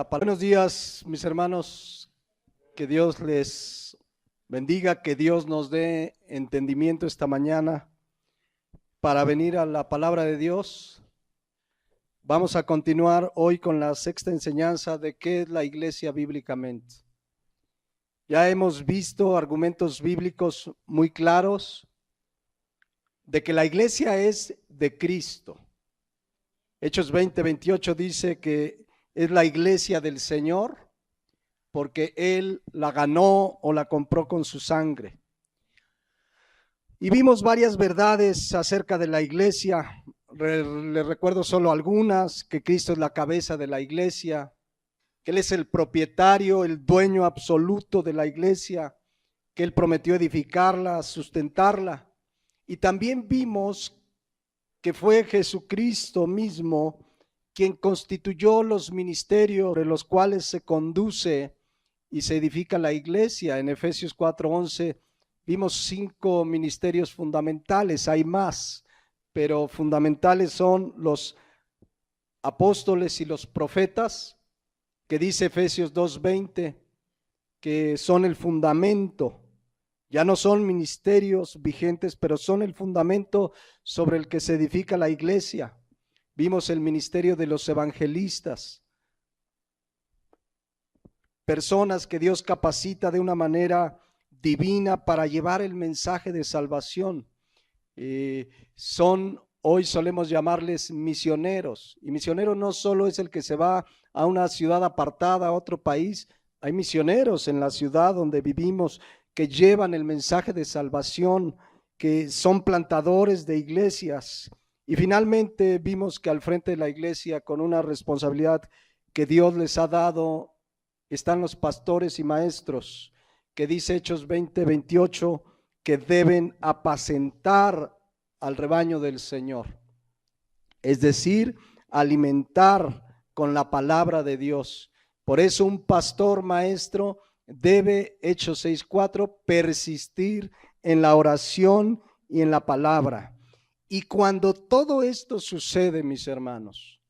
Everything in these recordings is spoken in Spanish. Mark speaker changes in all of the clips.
Speaker 1: Buenos días, mis hermanos, que Dios les bendiga, que Dios nos dé entendimiento esta mañana para venir a la palabra de Dios. Vamos a continuar hoy con la sexta enseñanza de qué es la iglesia bíblicamente. Ya hemos visto argumentos bíblicos muy claros de que la iglesia es de Cristo. Hechos 20:28 dice que es la iglesia del Señor porque Él la ganó o la compró con su sangre. Y vimos varias verdades acerca de la iglesia. Les recuerdo solo algunas: que Cristo es la cabeza de la iglesia, que Él es el propietario, el dueño absoluto de la iglesia, que Él prometió edificarla, sustentarla. Y también vimos que fue Jesucristo mismo quien constituyó los ministerios de los cuales se conduce y se edifica la iglesia. En Efesios 4:11 vimos 5 ministerios fundamentales. Hay más, pero fundamentales son los apóstoles y los profetas, que dice Efesios 2:20 que son el fundamento. Ya no son ministerios vigentes, pero son el fundamento sobre el que se edifica la iglesia. Vimos el ministerio de los evangelistas, personas que Dios capacita de una manera divina para llevar el mensaje de salvación. Hoy solemos llamarles misioneros, y misionero no solo es el que se va a una ciudad apartada, a otro país. Hay misioneros en la ciudad donde vivimos que llevan el mensaje de salvación, que son plantadores de iglesias. Y finalmente vimos que al frente de la iglesia, con una responsabilidad que Dios les ha dado, están los pastores y maestros, que dice Hechos 20:28 que deben apacentar al rebaño del Señor, es decir, alimentar con la palabra de Dios. Por eso un pastor maestro debe, Hechos 6:4, persistir en la oración y en la palabra. Y cuando todo esto sucede, mis hermanos,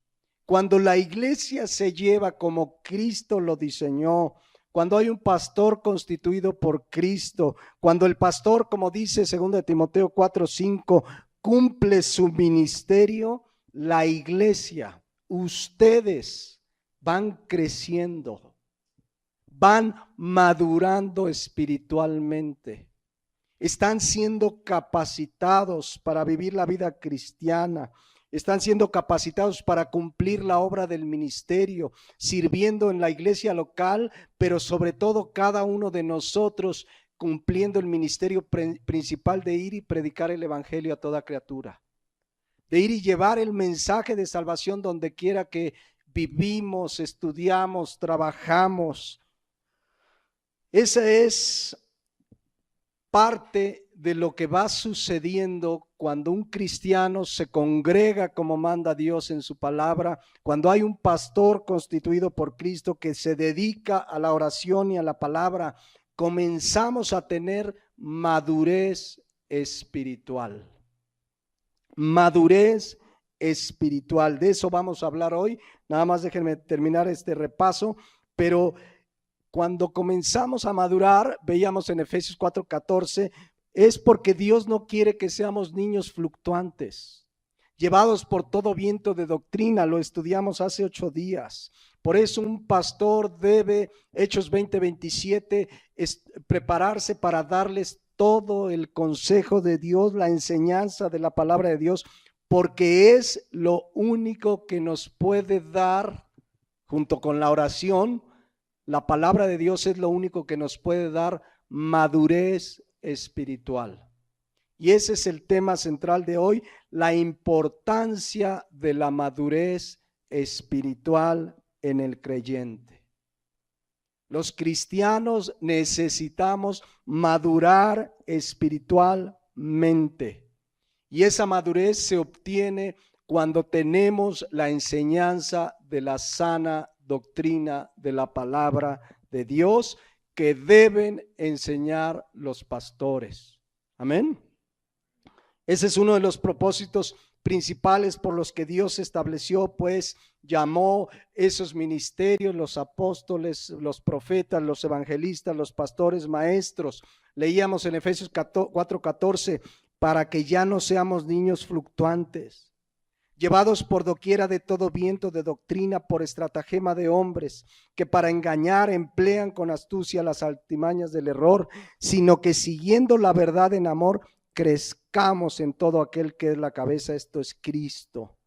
Speaker 1: cuando la iglesia se lleva como Cristo lo diseñó, cuando hay un pastor constituido por Cristo, cuando el pastor, como dice 2 Timoteo 4:5, cumple su ministerio, la iglesia, ustedes van creciendo, van madurando espiritualmente. Están siendo capacitados para vivir la vida cristiana, están siendo capacitados para cumplir la obra del ministerio, sirviendo en la iglesia local, pero sobre todo cada uno de nosotros cumpliendo el ministerio principal de ir y predicar el evangelio a toda criatura, de ir y llevar el mensaje de salvación donde quiera que vivimos, estudiamos, trabajamos. Esa es parte de lo que va sucediendo cuando un cristiano se congrega como manda Dios en su palabra, cuando hay un pastor constituido por Cristo que se dedica a la oración y a la palabra. Comenzamos a tener madurez espiritual. Madurez espiritual. De eso vamos a hablar hoy. Nada más déjenme terminar este repaso, pero cuando comenzamos a madurar, veíamos en Efesios 4:14, es porque Dios no quiere que seamos niños fluctuantes, llevados por todo viento de doctrina. Lo estudiamos hace 8 días. Por eso un pastor debe, Hechos 20:27, prepararse para darles todo el consejo de Dios, la enseñanza de la palabra de Dios, porque es lo único que nos puede dar, junto con la oración. La palabra de Dios es lo único que nos puede dar madurez espiritual. Y ese es el tema central de hoy, la importancia de la madurez espiritual en el creyente. Los cristianos necesitamos madurar espiritualmente. Y esa madurez se obtiene cuando tenemos la enseñanza de la sana doctrina de la palabra de Dios que deben enseñar los pastores. Amén. Ese es uno de los propósitos principales por los que Dios estableció, pues llamó esos ministerios, los apóstoles, los profetas, los evangelistas, los pastores, maestros. Leíamos en Efesios 4:14, para que ya no seamos niños fluctuantes, llevados por doquiera de todo viento de doctrina, por estratagema de hombres, que para engañar emplean con astucia las artimañas del error, sino que siguiendo la verdad en amor, crezcamos en todo aquel que es la cabeza, esto es Cristo.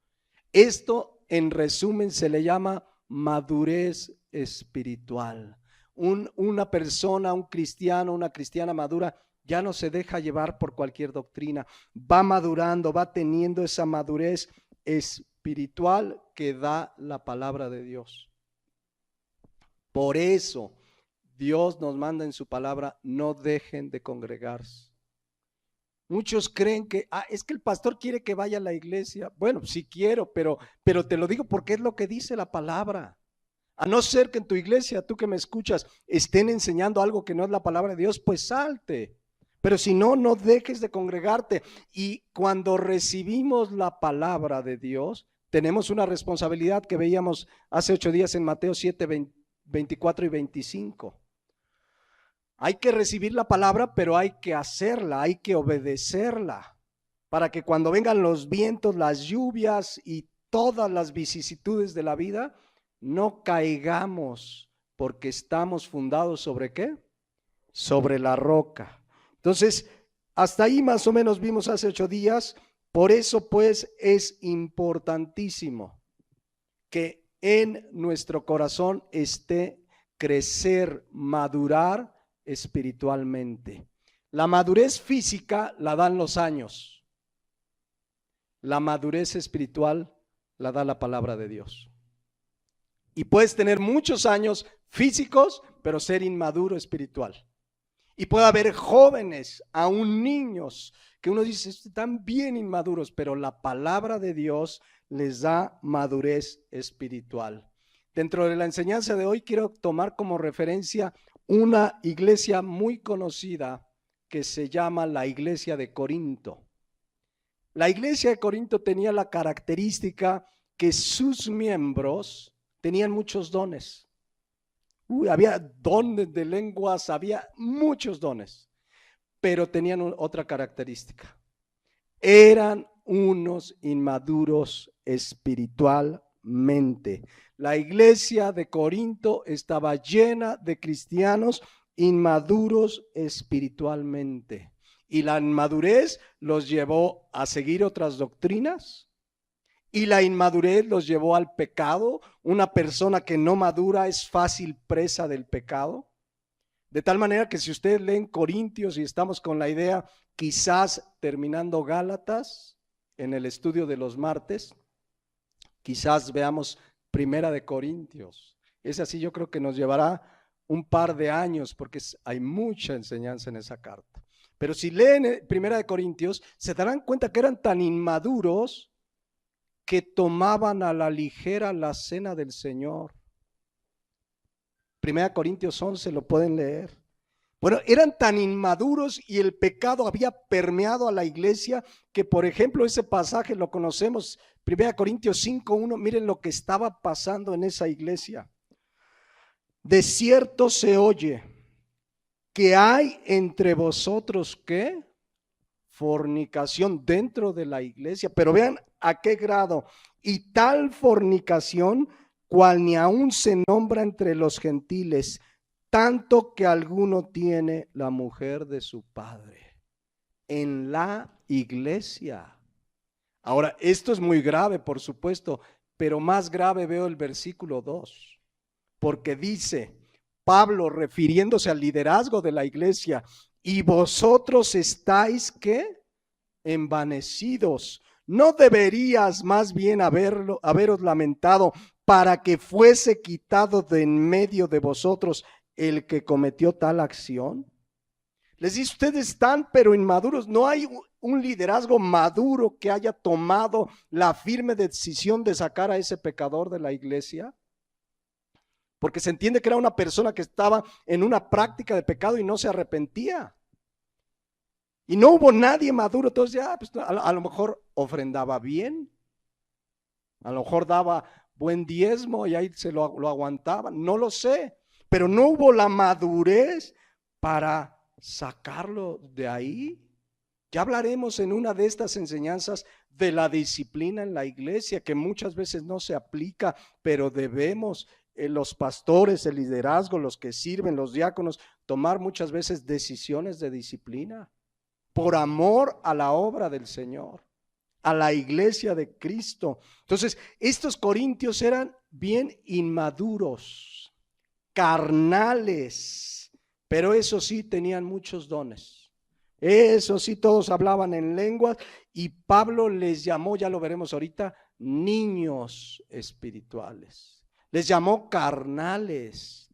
Speaker 1: Esto, en resumen, se le llama madurez espiritual. Una persona, un cristiano, una cristiana madura, ya no se deja llevar por cualquier doctrina, va madurando, va teniendo esa madurez espiritual que da la palabra de Dios. Por eso Dios nos manda en su palabra, no dejen de congregarse. Muchos creen que, es que el pastor quiere que vaya a la iglesia. Bueno, sí quiero, pero te lo digo porque es lo que dice la palabra. A no ser que en tu iglesia, tú que me escuchas, estén enseñando algo que no es la palabra de Dios, pues salte. Pero si no, no dejes de congregarte. Y cuando recibimos la palabra de Dios, tenemos una responsabilidad que veíamos hace 8 días en Mateo 7, 24 y 25. Hay que recibir la palabra, pero hay que hacerla, hay que obedecerla, para que cuando vengan los vientos, las lluvias y todas las vicisitudes de la vida, no caigamos, porque estamos fundados ¿sobre qué? Sobre la roca. Entonces, hasta ahí más o menos vimos hace 8 días. Por eso pues es importantísimo que en nuestro corazón esté crecer, madurar espiritualmente. La madurez física la dan los años. La madurez espiritual la da la palabra de Dios. Y puedes tener muchos años físicos, pero ser inmaduro espiritual. Y puede haber jóvenes, aún niños, que uno dice, están bien inmaduros, pero la palabra de Dios les da madurez espiritual. Dentro de la enseñanza de hoy quiero tomar como referencia una iglesia muy conocida que se llama la iglesia de Corinto. La iglesia de Corinto tenía la característica que sus miembros tenían muchos dones. Había dones de lenguas, había muchos dones, pero tenían otra característica. Eran unos inmaduros espiritualmente. La iglesia de Corinto estaba llena de cristianos inmaduros espiritualmente. Y la inmadurez los llevó a seguir otras doctrinas. Y la inmadurez los llevó al pecado. Una persona que no madura es fácil presa del pecado. De tal manera que si ustedes leen Corintios y estamos con la idea, quizás terminando Gálatas en el estudio de los martes, quizás veamos Primera de Corintios. Es así, yo creo que nos llevará un par de años porque hay mucha enseñanza en esa carta. Pero si leen Primera de Corintios, se darán cuenta que eran tan inmaduros que tomaban a la ligera la cena del Señor. Primera Corintios 11, lo pueden leer. Bueno, eran tan inmaduros y el pecado había permeado a la iglesia que, por ejemplo, ese pasaje lo conocemos, Primera Corintios 5:1, miren lo que estaba pasando en esa iglesia. De cierto se oye que hay entre vosotros, ¿qué? Fornicación dentro de la iglesia, pero vean a qué grado, y tal fornicación cual ni aún se nombra entre los gentiles, tanto que alguno tiene la mujer de su padre en la iglesia. Ahora, esto es muy grave, por supuesto, pero más grave veo el versículo 2, porque dice Pablo, refiriéndose al liderazgo de la iglesia, y vosotros estáis, ¿qué? Envanecidos. ¿No deberías más bien haberos lamentado para que fuese quitado de en medio de vosotros el que cometió tal acción? Les dice, ustedes están pero inmaduros. No hay un liderazgo maduro que haya tomado la firme decisión de sacar a ese pecador de la iglesia. Porque se entiende que era una persona que estaba en una práctica de pecado y no se arrepentía. Y no hubo nadie maduro. Entonces ya, pues, a lo mejor ofrendaba bien. A lo mejor daba buen diezmo y ahí se lo aguantaban. No lo sé. Pero no hubo la madurez para sacarlo de ahí. Ya hablaremos en una de estas enseñanzas de la disciplina en la iglesia, que muchas veces no se aplica, pero debemos, los pastores, el liderazgo, los que sirven, los diáconos, tomar muchas veces decisiones de disciplina por amor a la obra del Señor, a la iglesia de Cristo. Entonces, estos corintios eran bien inmaduros, carnales, pero eso sí tenían muchos dones. Eso sí, todos hablaban en lenguas y Pablo les llamó, ya lo veremos ahorita, niños espirituales. Les llamó carnales.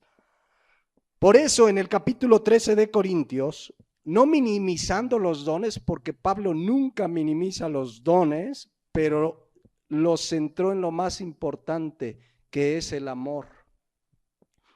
Speaker 1: Por eso en el capítulo 13 de Corintios, no minimizando los dones, porque Pablo nunca minimiza los dones, pero los centró en lo más importante, que es el amor.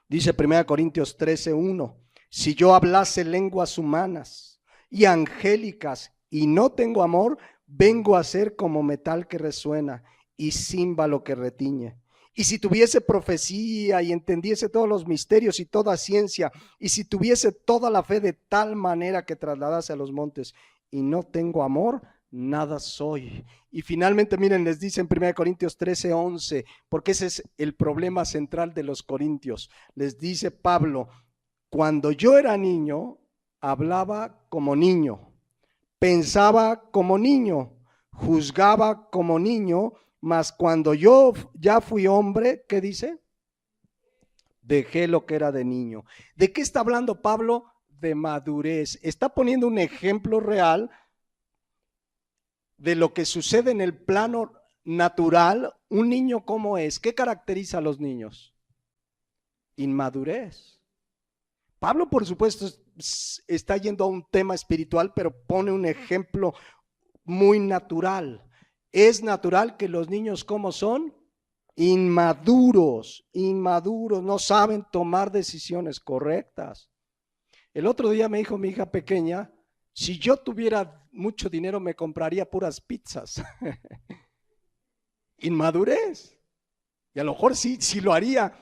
Speaker 1: Dice 1 Corintios 13:1, si yo hablase lenguas humanas y angélicas y no tengo amor, vengo a ser como metal que resuena y címbalo que retiñe. Y si tuviese profecía y entendiese todos los misterios y toda ciencia, y si tuviese toda la fe de tal manera que trasladase a los montes, y no tengo amor, nada soy. Y finalmente, miren, les dice en 1 Corintios 13:11, porque ese es el problema central de los corintios. Les dice Pablo, cuando yo era niño, hablaba como niño, pensaba como niño, juzgaba como niño, mas cuando yo ya fui hombre, ¿qué dice? Dejé lo que era de niño. ¿De qué está hablando Pablo? De madurez. Está poniendo un ejemplo real de lo que sucede en el plano natural. Un niño, ¿cómo es? ¿Qué caracteriza a los niños? Inmadurez. Pablo, por supuesto, está yendo a un tema espiritual, pero pone un ejemplo muy natural. Es natural que los niños, ¿cómo son? Inmaduros, no saben tomar decisiones correctas. El otro día me dijo mi hija pequeña, si yo tuviera mucho dinero me compraría puras pizzas. Inmadurez. Y a lo mejor sí lo haría,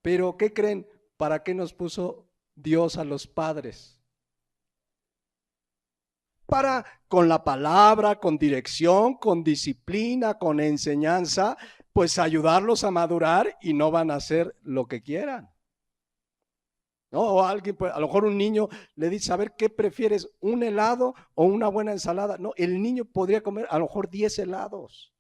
Speaker 1: pero ¿qué creen? ¿Para qué nos puso Dios a los padres? Para, con la palabra, con dirección, con disciplina, con enseñanza, pues ayudarlos a madurar y no van a hacer lo que quieran. ¿No? O alguien, pues, a lo mejor un niño le dice, a ver, ¿qué prefieres? ¿Un helado o una buena ensalada? No, el niño podría comer a lo mejor 10 helados,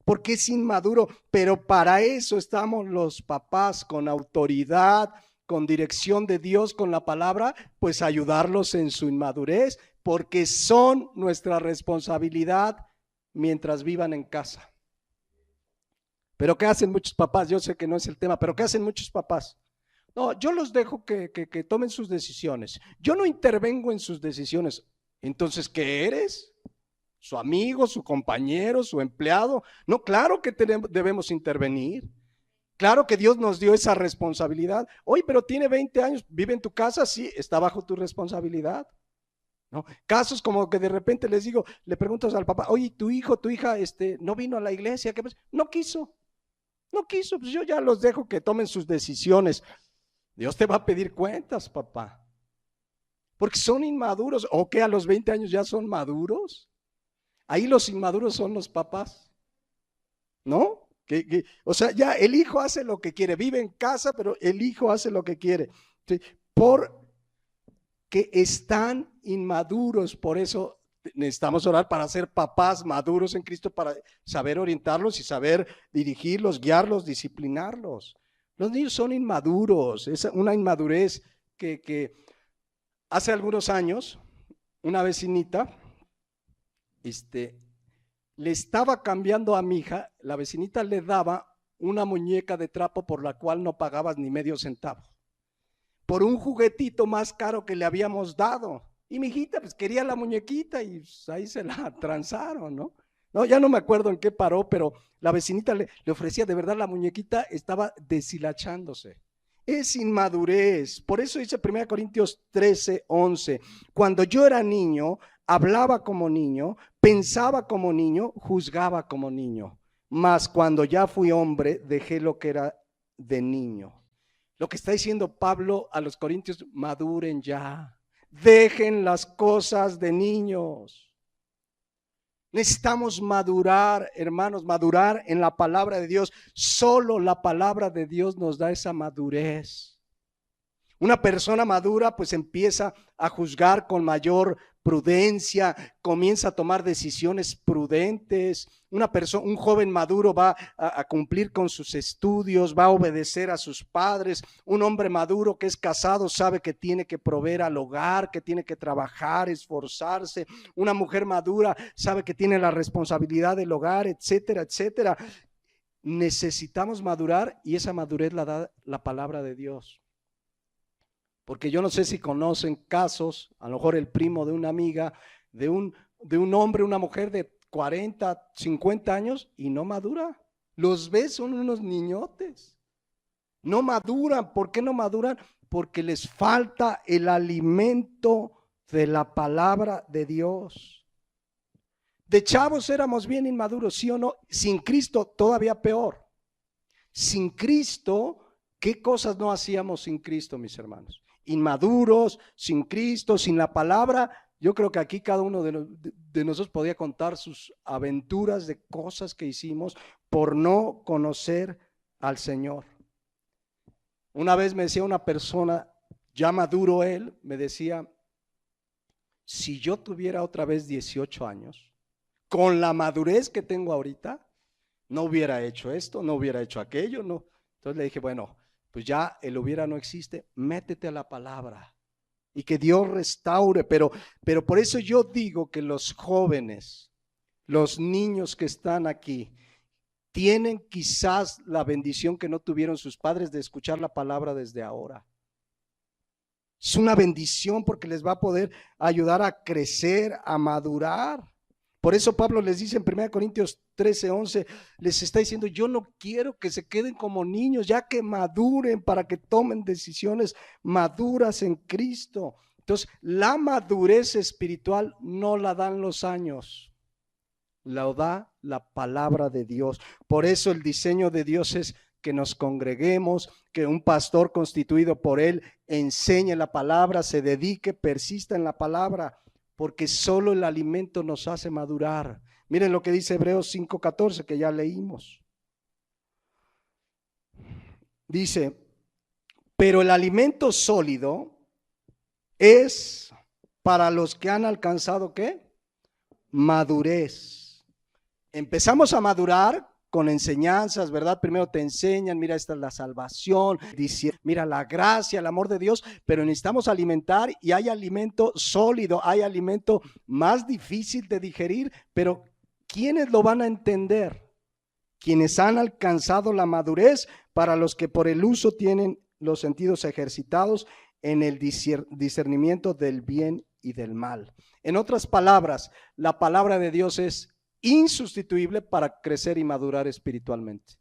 Speaker 1: porque es inmaduro, pero para eso estamos los papás con autoridad, con dirección de Dios, con la palabra, pues ayudarlos en su inmadurez, porque son nuestra responsabilidad mientras vivan en casa. Pero ¿qué hacen muchos papás? Yo sé que no es el tema, pero ¿qué hacen muchos papás? No, yo los dejo que tomen sus decisiones. Yo no intervengo en sus decisiones. Entonces, ¿qué eres? ¿Su amigo, su compañero, su empleado? No, claro que debemos intervenir. Claro que Dios nos dio esa responsabilidad. Oye, pero tiene 20 años, vive en tu casa, sí, está bajo tu responsabilidad. ¿No? Casos como que de repente les digo, le preguntas al papá, oye, tu hijo, tu hija, no vino a la iglesia, ¿qué pasa? No quiso, pues yo ya los dejo que tomen sus decisiones. Dios te va a pedir cuentas, papá, porque son inmaduros. ¿O que a los 20 años ya son maduros? Ahí los inmaduros son los papás, ¿no? O sea, ya el hijo hace lo que quiere, vive en casa, pero el hijo hace lo que quiere. ¿Sí? Porque están inmaduros, por eso necesitamos orar para ser papás maduros en Cristo, para saber orientarlos y saber dirigirlos, guiarlos, disciplinarlos. Los niños son inmaduros, es una inmadurez que hace algunos años una vecinita le estaba cambiando a mi hija, la vecinita le daba una muñeca de trapo por la cual no pagabas ni medio centavo, por un juguetito más caro que le habíamos dado. Y mi hijita pues quería la muñequita y pues, ahí se la transaron, ¿no? No, ya no me acuerdo en qué paró, pero la vecinita le ofrecía, de verdad la muñequita estaba deshilachándose. Es inmadurez. Por eso dice 1 Corintios 13:11, cuando yo era niño, hablaba como niño, pensaba como niño, juzgaba como niño. Mas cuando ya fui hombre, dejé lo que era de niño. Lo que está diciendo Pablo a los corintios, maduren ya. Dejen las cosas de niños. Necesitamos madurar, hermanos, madurar en la palabra de Dios. Solo la palabra de Dios nos da esa madurez. Una persona madura pues empieza a juzgar con mayor prudencia, comienza a tomar decisiones prudentes. Un joven maduro va a cumplir con sus estudios, va a obedecer a sus padres. Un hombre maduro que es casado sabe que tiene que proveer al hogar, que tiene que trabajar, esforzarse. Una mujer madura sabe que tiene la responsabilidad del hogar, etcétera, etcétera. Necesitamos madurar y esa madurez la da la palabra de Dios. Porque yo no sé si conocen casos, a lo mejor el primo de una amiga, de un hombre, una mujer de 40, 50 años y no madura. Los ves, son unos niñotes. No maduran. ¿Por qué no maduran? Porque les falta el alimento de la palabra de Dios. De chavos éramos bien inmaduros, ¿sí o no? Sin Cristo todavía peor. Sin Cristo, ¿qué cosas no hacíamos sin Cristo, mis hermanos? Inmaduros, sin Cristo, sin la palabra. Yo creo que aquí cada uno de nosotros podía contar sus aventuras de cosas que hicimos por no conocer al Señor. Una vez me decía una persona, ya maduro él, me decía, si yo tuviera otra vez 18 años, con la madurez que tengo ahorita, no hubiera hecho esto, no hubiera hecho aquello, no. Entonces le dije, bueno, pues ya el hubiera no existe, métete a la palabra y que Dios restaure, pero por eso yo digo que los jóvenes, los niños que están aquí, tienen quizás la bendición que no tuvieron sus padres de escuchar la palabra desde ahora. Es una bendición porque les va a poder ayudar a crecer, a madurar. Por eso Pablo les dice en 1 Corintios 13:11, les está diciendo, yo no quiero que se queden como niños, ya que maduren para que tomen decisiones maduras en Cristo. Entonces, la madurez espiritual no la dan los años, la da la palabra de Dios. Por eso el diseño de Dios es que nos congreguemos, que un pastor constituido por él enseñe la palabra, se dedique, persista en la palabra, porque solo el alimento nos hace madurar. Miren lo que dice Hebreos 5:14, que ya leímos. Dice, pero el alimento sólido es para los que han alcanzado, ¿qué? Madurez. Empezamos a madurar con enseñanzas, ¿verdad? Primero te enseñan, mira, esta es la salvación, dice, mira la gracia, el amor de Dios, pero necesitamos alimentar y hay alimento sólido, hay alimento más difícil de digerir, pero ¿quiénes lo van a entender? Quienes han alcanzado la madurez, para los que por el uso tienen los sentidos ejercitados en el discernimiento del bien y del mal. En otras palabras, la palabra de Dios es insustituible para crecer y madurar espiritualmente.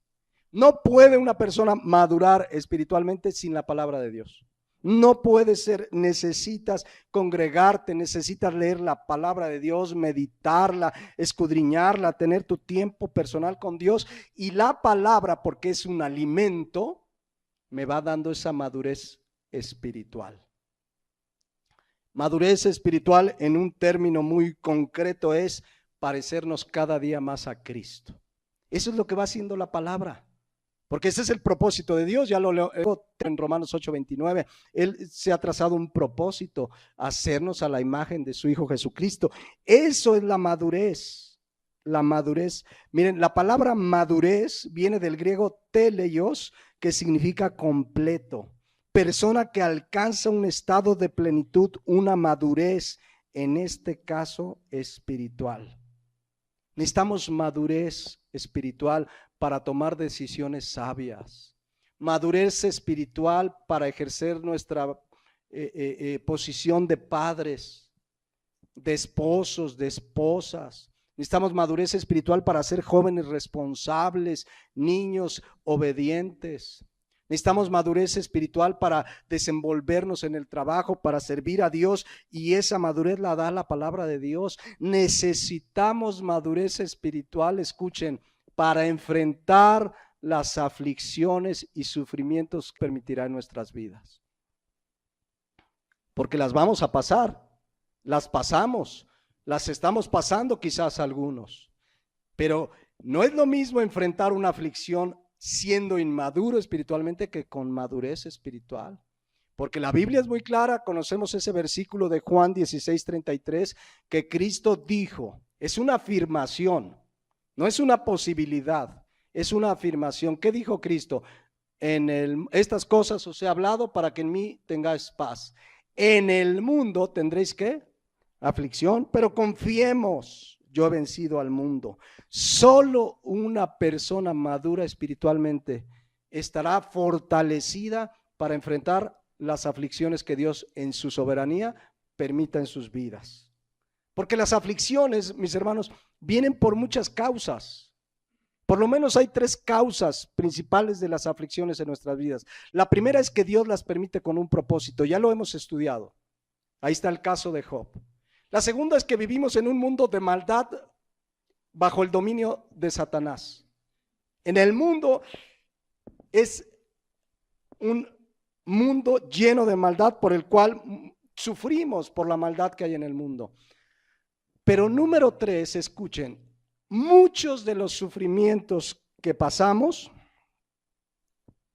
Speaker 1: No puede una persona madurar espiritualmente sin la palabra de Dios. No puede ser, necesitas congregarte, necesitas leer la palabra de Dios, meditarla, escudriñarla, tener tu tiempo personal con Dios, y la palabra, porque es un alimento, me va dando esa madurez espiritual. Madurez espiritual, en un término muy concreto, es parecernos cada día más a Cristo. Eso es lo que va haciendo la palabra, porque ese es el propósito de Dios. Ya lo leo en Romanos 8:29. Él se ha trazado un propósito, hacernos a la imagen de su Hijo Jesucristo. Eso es la madurez. La madurez. Miren, la palabra madurez viene del griego teleios, que significa completo. Persona que alcanza un estado de plenitud, una madurez, en este caso espiritual. Necesitamos madurez espiritual para tomar decisiones sabias, madurez espiritual para ejercer nuestra posición de padres, de esposos, de esposas. Necesitamos madurez espiritual para ser jóvenes responsables, niños obedientes. Necesitamos madurez espiritual para desenvolvernos en el trabajo, para servir a Dios, y esa madurez la da la palabra de Dios. Necesitamos madurez espiritual, escuchen, para enfrentar las aflicciones y sufrimientos que permitirá en nuestras vidas. Porque las vamos a pasar, las pasamos, las estamos pasando quizás algunos, pero no es lo mismo enfrentar una aflicción siendo inmaduro espiritualmente que con madurez espiritual. Porque la Biblia es muy clara, conocemos ese versículo de Juan 16:33, que Cristo dijo, es una afirmación, no es una posibilidad, es una afirmación. ¿Qué dijo Cristo? Estas cosas os he hablado para que en mí tengáis paz. En el mundo tendréis ¿qué? Aflicción, pero confiemos, yo he vencido al mundo. Solo una persona madura espiritualmente estará fortalecida para enfrentar las aflicciones que Dios en su soberanía permita en sus vidas. Porque las aflicciones, mis hermanos, vienen por muchas causas. Por lo menos hay 3 causas principales de las aflicciones en nuestras vidas. La primera es que Dios las permite con un propósito, ya lo hemos estudiado. Ahí está el caso de Job. La segunda es que vivimos en un mundo de maldad bajo el dominio de Satanás. En el mundo es un mundo lleno de maldad por el cual sufrimos por la maldad que hay en el mundo. Pero número 3, escuchen, muchos de los sufrimientos que pasamos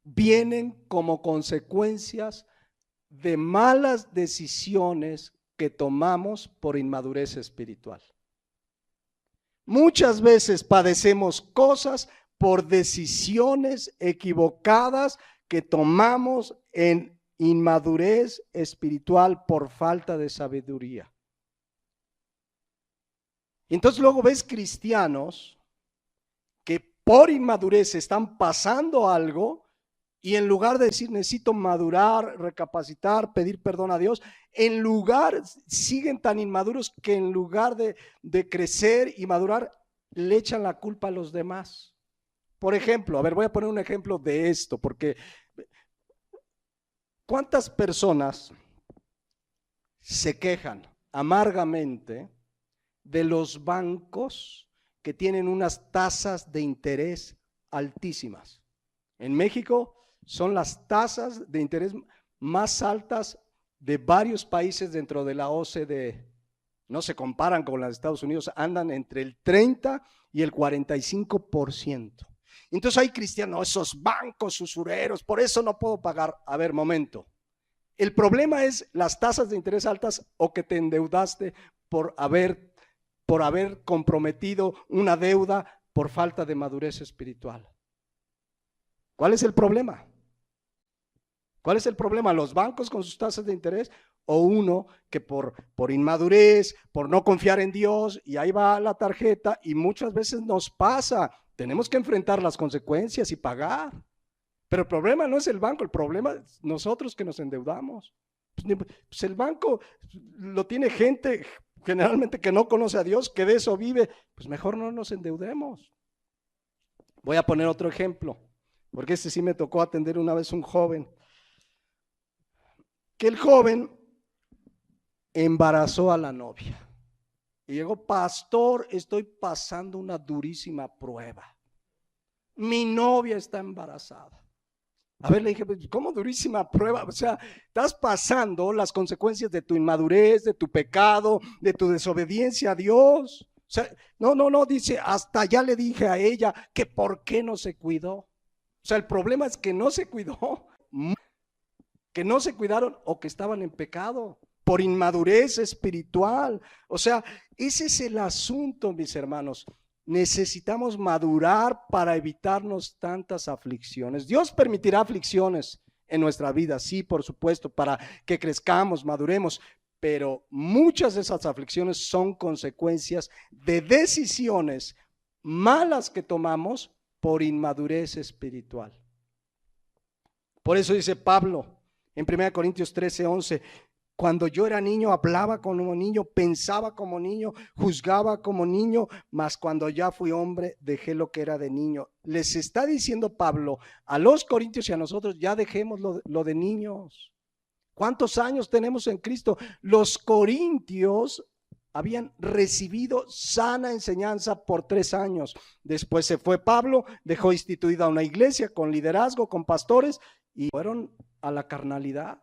Speaker 1: vienen como consecuencias de malas decisiones que tomamos por inmadurez espiritual. Muchas veces padecemos cosas por decisiones equivocadas que tomamos en inmadurez espiritual por falta de sabiduría. Entonces luego ves cristianos que por inmadurez están pasando algo y en lugar de decir necesito madurar, recapacitar, pedir perdón a Dios, siguen tan inmaduros que en lugar de crecer y madurar, le echan la culpa a los demás. Por ejemplo, voy a poner un ejemplo de esto, porque ¿cuántas personas se quejan amargamente de los bancos que tienen unas tasas de interés altísimas? En México son las tasas de interés más altas de varios países dentro de la OCDE. No se comparan con las de Estados Unidos, andan entre el 30 y el 45%. Entonces hay cristianos, esos bancos usureros, por eso no puedo pagar. A ver, momento. El problema es las tasas de interés altas o que te endeudaste por haber comprometido una deuda por falta de madurez espiritual. ¿Cuál es el problema? ¿Cuál es el problema? ¿Los bancos con sus tasas de interés o uno que por inmadurez, por no confiar en Dios, y ahí va la tarjeta y muchas veces nos pasa? Tenemos que enfrentar las consecuencias y pagar. Pero el problema no es el banco, el problema es nosotros que nos endeudamos. Pues el banco lo tiene gente generalmente que no conoce a Dios, que de eso vive. Pues mejor no nos endeudemos. Voy a poner otro ejemplo, porque sí me tocó atender una vez un joven. Que el joven embarazó a la novia. Y llegó, pastor, estoy pasando una durísima prueba. Mi novia está embarazada. A ver, le dije, ¿cómo durísima prueba? O sea, estás pasando las consecuencias de tu inmadurez, de tu pecado, de tu desobediencia a Dios. O sea, no, dice, hasta ya le dije a ella que por qué no se cuidó. O sea, el problema es que no se cuidó, que no se cuidaron o que estaban en pecado por inmadurez espiritual. O sea, ese es el asunto, mis hermanos. Necesitamos madurar para evitarnos tantas aflicciones. Dios permitirá aflicciones en nuestra vida, sí, por supuesto, para que crezcamos, maduremos, pero muchas de esas aflicciones son consecuencias de decisiones malas que tomamos por inmadurez espiritual. Por eso dice Pablo en 1 Corintios 13:11, Cuando yo era niño, hablaba como niño, pensaba como niño, juzgaba como niño, mas cuando ya fui hombre, dejé lo que era de niño. Les está diciendo Pablo a los corintios y a nosotros, ya dejemos lo de niños. ¿Cuántos años tenemos en Cristo? Los corintios habían recibido sana enseñanza por 3 años. Después se fue Pablo, dejó instituida una iglesia con liderazgo, con pastores, y fueron a la carnalidad.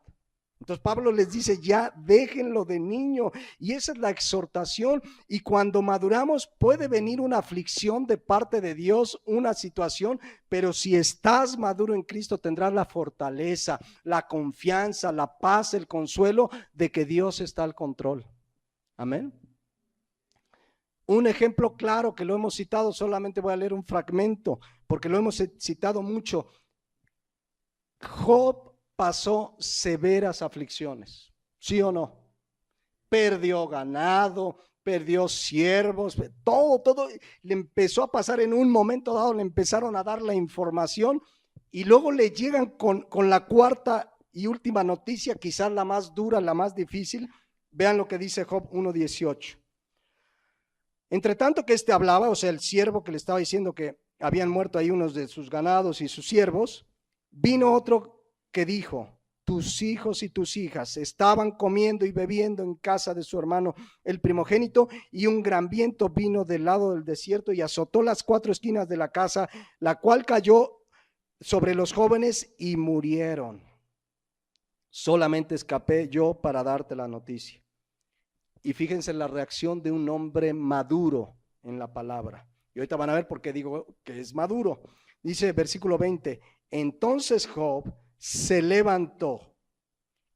Speaker 1: Entonces Pablo les dice, ya déjenlo de niño, y esa es la exhortación. Y cuando maduramos puede venir una aflicción de parte de Dios, una situación, pero si estás maduro en Cristo tendrás la fortaleza, la confianza, la paz, el consuelo de que Dios está al control. Amén. Un ejemplo claro que lo hemos citado, solamente voy a leer un fragmento porque lo hemos citado mucho. Job pasó severas aflicciones, ¿sí o no? Perdió ganado, perdió siervos, todo le empezó a pasar. En un momento dado le empezaron a dar la información y luego le llegan con la cuarta y última noticia, quizás la más dura, la más difícil. Vean lo que dice Job 1:18. Entre tanto que hablaba, o sea, el siervo que le estaba diciendo que habían muerto ahí unos de sus ganados y sus siervos, vino otro que dijo, tus hijos y tus hijas estaban comiendo y bebiendo en casa de su hermano el primogénito, y un gran viento vino del lado del desierto y azotó las 4 esquinas de la casa, la cual cayó sobre los jóvenes y murieron. Solamente escapé yo para darte la noticia. Y fíjense la reacción de un hombre maduro en la palabra. Y ahorita van a ver por qué digo que es maduro. Dice versículo 20, entonces Job se levantó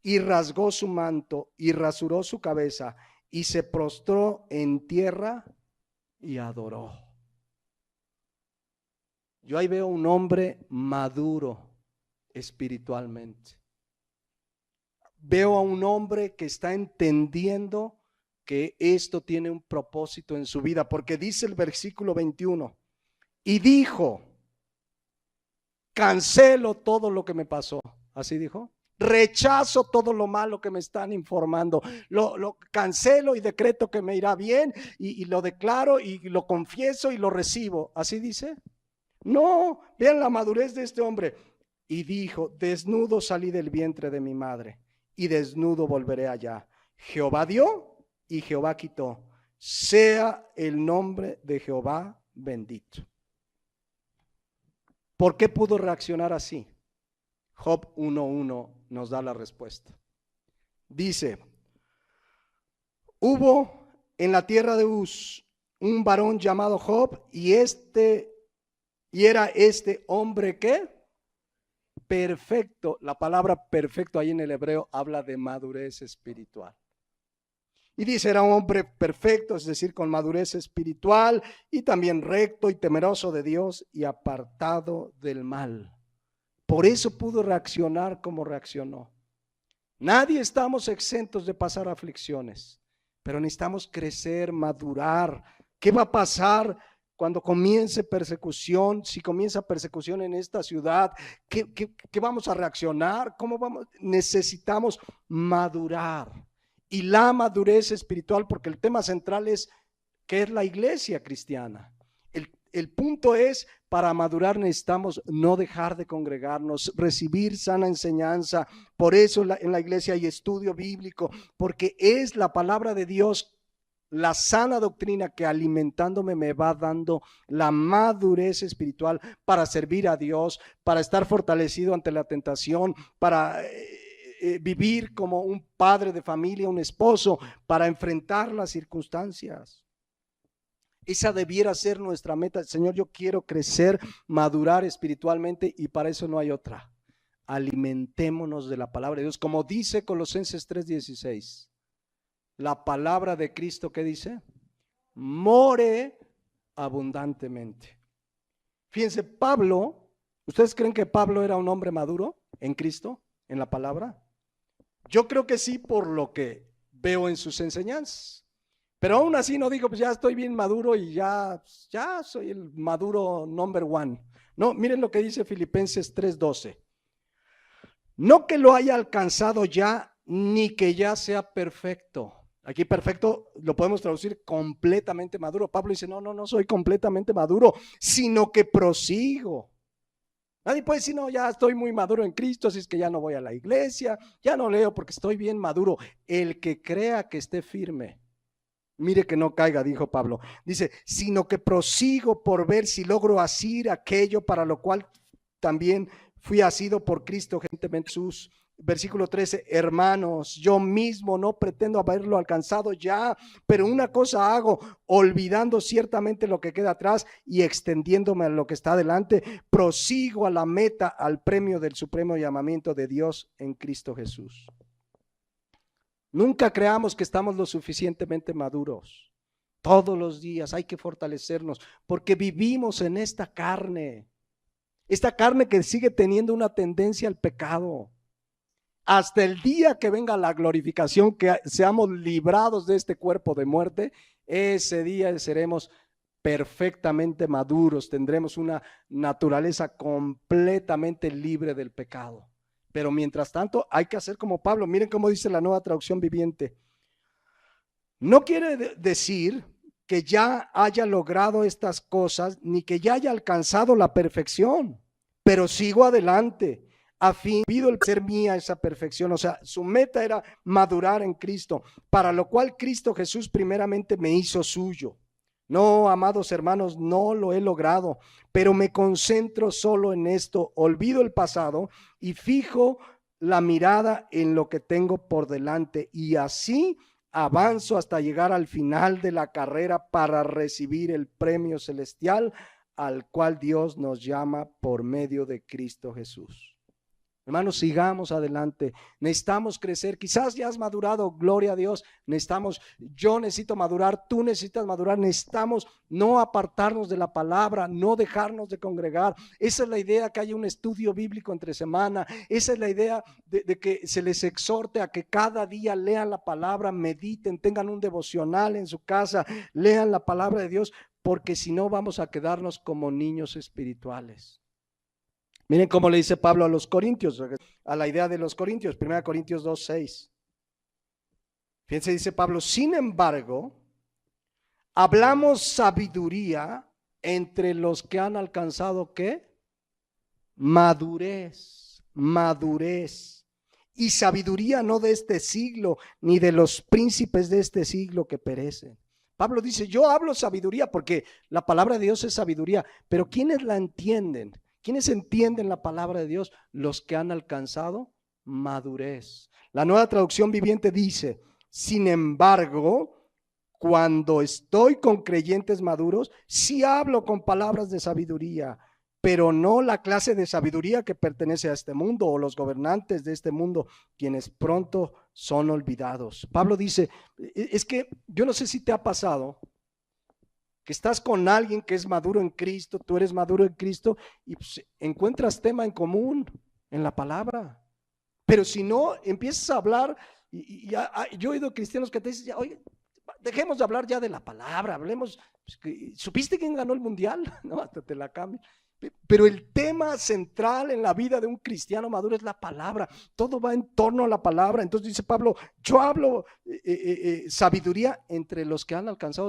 Speaker 1: y rasgó su manto y rasuró su cabeza y se prostró en tierra y adoró. Yo ahí veo un hombre maduro espiritualmente. Veo a un hombre que está entendiendo que esto tiene un propósito en su vida, porque dice el versículo 21, y dijo, cancelo todo lo que me pasó. Así dijo. Rechazo todo lo malo que me están informando. Lo cancelo y decreto que me irá bien y lo declaro y lo confieso y lo recibo. ¿Así dice? No, vean la madurez de este hombre. Y dijo, desnudo salí del vientre de mi madre y desnudo volveré allá. Jehová dio y Jehová quitó. Sea el nombre de Jehová bendito. ¿Por qué pudo reaccionar así? Job 1:1 nos da la respuesta. Dice, hubo en la tierra de Uz un varón llamado Job, y era este hombre ¿qué? Perfecto. La palabra perfecto ahí en el hebreo habla de madurez espiritual. Y dice, era un hombre perfecto, es decir, con madurez espiritual, y también recto y temeroso de Dios y apartado del mal. Por eso pudo reaccionar como reaccionó. Nadie estamos exentos de pasar aflicciones, pero necesitamos crecer, madurar. ¿Qué va a pasar cuando comience persecución? Si comienza persecución en esta ciudad, ¿qué vamos a reaccionar? ¿Cómo vamos? Necesitamos madurar. Y la madurez espiritual, porque el tema central es ¿qué es la iglesia cristiana? El punto es, para madurar necesitamos no dejar de congregarnos, recibir sana enseñanza. Por eso en la iglesia hay estudio bíblico, porque es la palabra de Dios, la sana doctrina que alimentándome me va dando la madurez espiritual para servir a Dios, para estar fortalecido ante la tentación, para vivir como un padre de familia, un esposo, para enfrentar las circunstancias. Esa debiera ser nuestra meta. Señor, yo quiero crecer, madurar espiritualmente, y para eso no hay otra. Alimentémonos de la palabra de Dios, como dice Colosenses 3:16. La palabra de Cristo, ¿qué dice? More abundantemente. Fíjense, Pablo, ¿ustedes creen que Pablo era un hombre maduro en Cristo, en la palabra? Yo creo que sí, por lo que veo en sus enseñanzas. Pero aún así no digo, pues ya estoy bien maduro y ya soy el maduro number one. No, miren lo que dice Filipenses 3:12. No que lo haya alcanzado ya, ni que ya sea perfecto. Aquí perfecto lo podemos traducir completamente maduro. Pablo dice, no soy completamente maduro, sino que prosigo. Nadie puede decir, no, ya estoy muy maduro en Cristo, así es que ya no voy a la iglesia, ya no leo porque estoy bien maduro. El que crea que esté firme, mire que no caiga, dijo Pablo. Dice, sino que prosigo por ver si logro asir aquello para lo cual también fui asido por Cristo, gente Jesús. Versículo 13, hermanos, yo mismo no pretendo haberlo alcanzado ya, pero una cosa hago, olvidando ciertamente lo que queda atrás y extendiéndome a lo que está adelante, prosigo a la meta, al premio del supremo llamamiento de Dios en Cristo Jesús. Nunca creamos que estamos lo suficientemente maduros. Todos los días hay que fortalecernos porque vivimos en esta carne que sigue teniendo una tendencia al pecado. Hasta el día que venga la glorificación, que seamos librados de este cuerpo de muerte, ese día seremos perfectamente maduros, tendremos una naturaleza completamente libre del pecado. Pero mientras tanto hay que hacer como Pablo. Miren cómo dice la Nueva Traducción Viviente. No quiere decir que ya haya logrado estas cosas, ni que ya haya alcanzado la perfección, pero sigo adelante, a fin de ser mía esa perfección. O sea, su meta era madurar en Cristo, para lo cual Cristo Jesús primeramente me hizo suyo. No, amados hermanos, no lo he logrado, pero me concentro solo en esto, olvido el pasado y fijo la mirada en lo que tengo por delante, y así avanzo hasta llegar al final de la carrera para recibir el premio celestial al cual Dios nos llama por medio de Cristo Jesús. Hermanos, sigamos adelante. Necesitamos crecer. Quizás ya has madurado, gloria a Dios. Yo necesito madurar, tú necesitas madurar. Necesitamos no apartarnos de la palabra, no dejarnos de congregar. Esa es la idea, que haya un estudio bíblico entre semana. Esa es la idea de que se les exhorte a que cada día lean la palabra, mediten, tengan un devocional en su casa, lean la palabra de Dios, porque si no vamos a quedarnos como niños espirituales. Miren cómo le dice Pablo a los corintios, a la idea de los corintios, 1 Corintios 2:6. Fíjense, dice Pablo, sin embargo, hablamos sabiduría entre los que han alcanzado, ¿qué? Madurez. Y sabiduría no de este siglo, ni de los príncipes de este siglo que perecen. Pablo dice, yo hablo sabiduría porque la palabra de Dios es sabiduría, pero ¿quiénes la entienden? ¿Quiénes entienden la palabra de Dios? Los que han alcanzado madurez. La Nueva Traducción Viviente dice, sin embargo, cuando estoy con creyentes maduros, sí hablo con palabras de sabiduría, pero no la clase de sabiduría que pertenece a este mundo o los gobernantes de este mundo, quienes pronto son olvidados. Pablo dice, es que yo no sé si te ha pasado que estás con alguien que es maduro en Cristo, tú eres maduro en Cristo y pues encuentras tema en común en la palabra. Pero si no, empiezas a hablar yo he oído cristianos que te dicen, oye, dejemos de hablar ya de la palabra, hablemos, ¿supiste quién ganó el mundial? No, hasta te la cambio. Pero el tema central en la vida de un cristiano maduro es la palabra. Todo va en torno a la palabra. Entonces dice Pablo, yo hablo sabiduría entre los que han alcanzado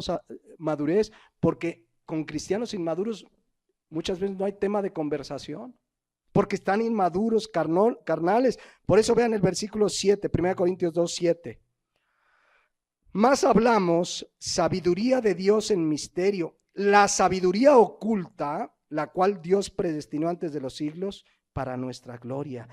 Speaker 1: madurez, porque con cristianos inmaduros muchas veces no hay tema de conversación, porque están inmaduros, carnales. Por eso vean el versículo 7, 1 Corintios 2:7. Más hablamos sabiduría de Dios en misterio, la sabiduría oculta, la cual Dios predestinó antes de los siglos para nuestra gloria.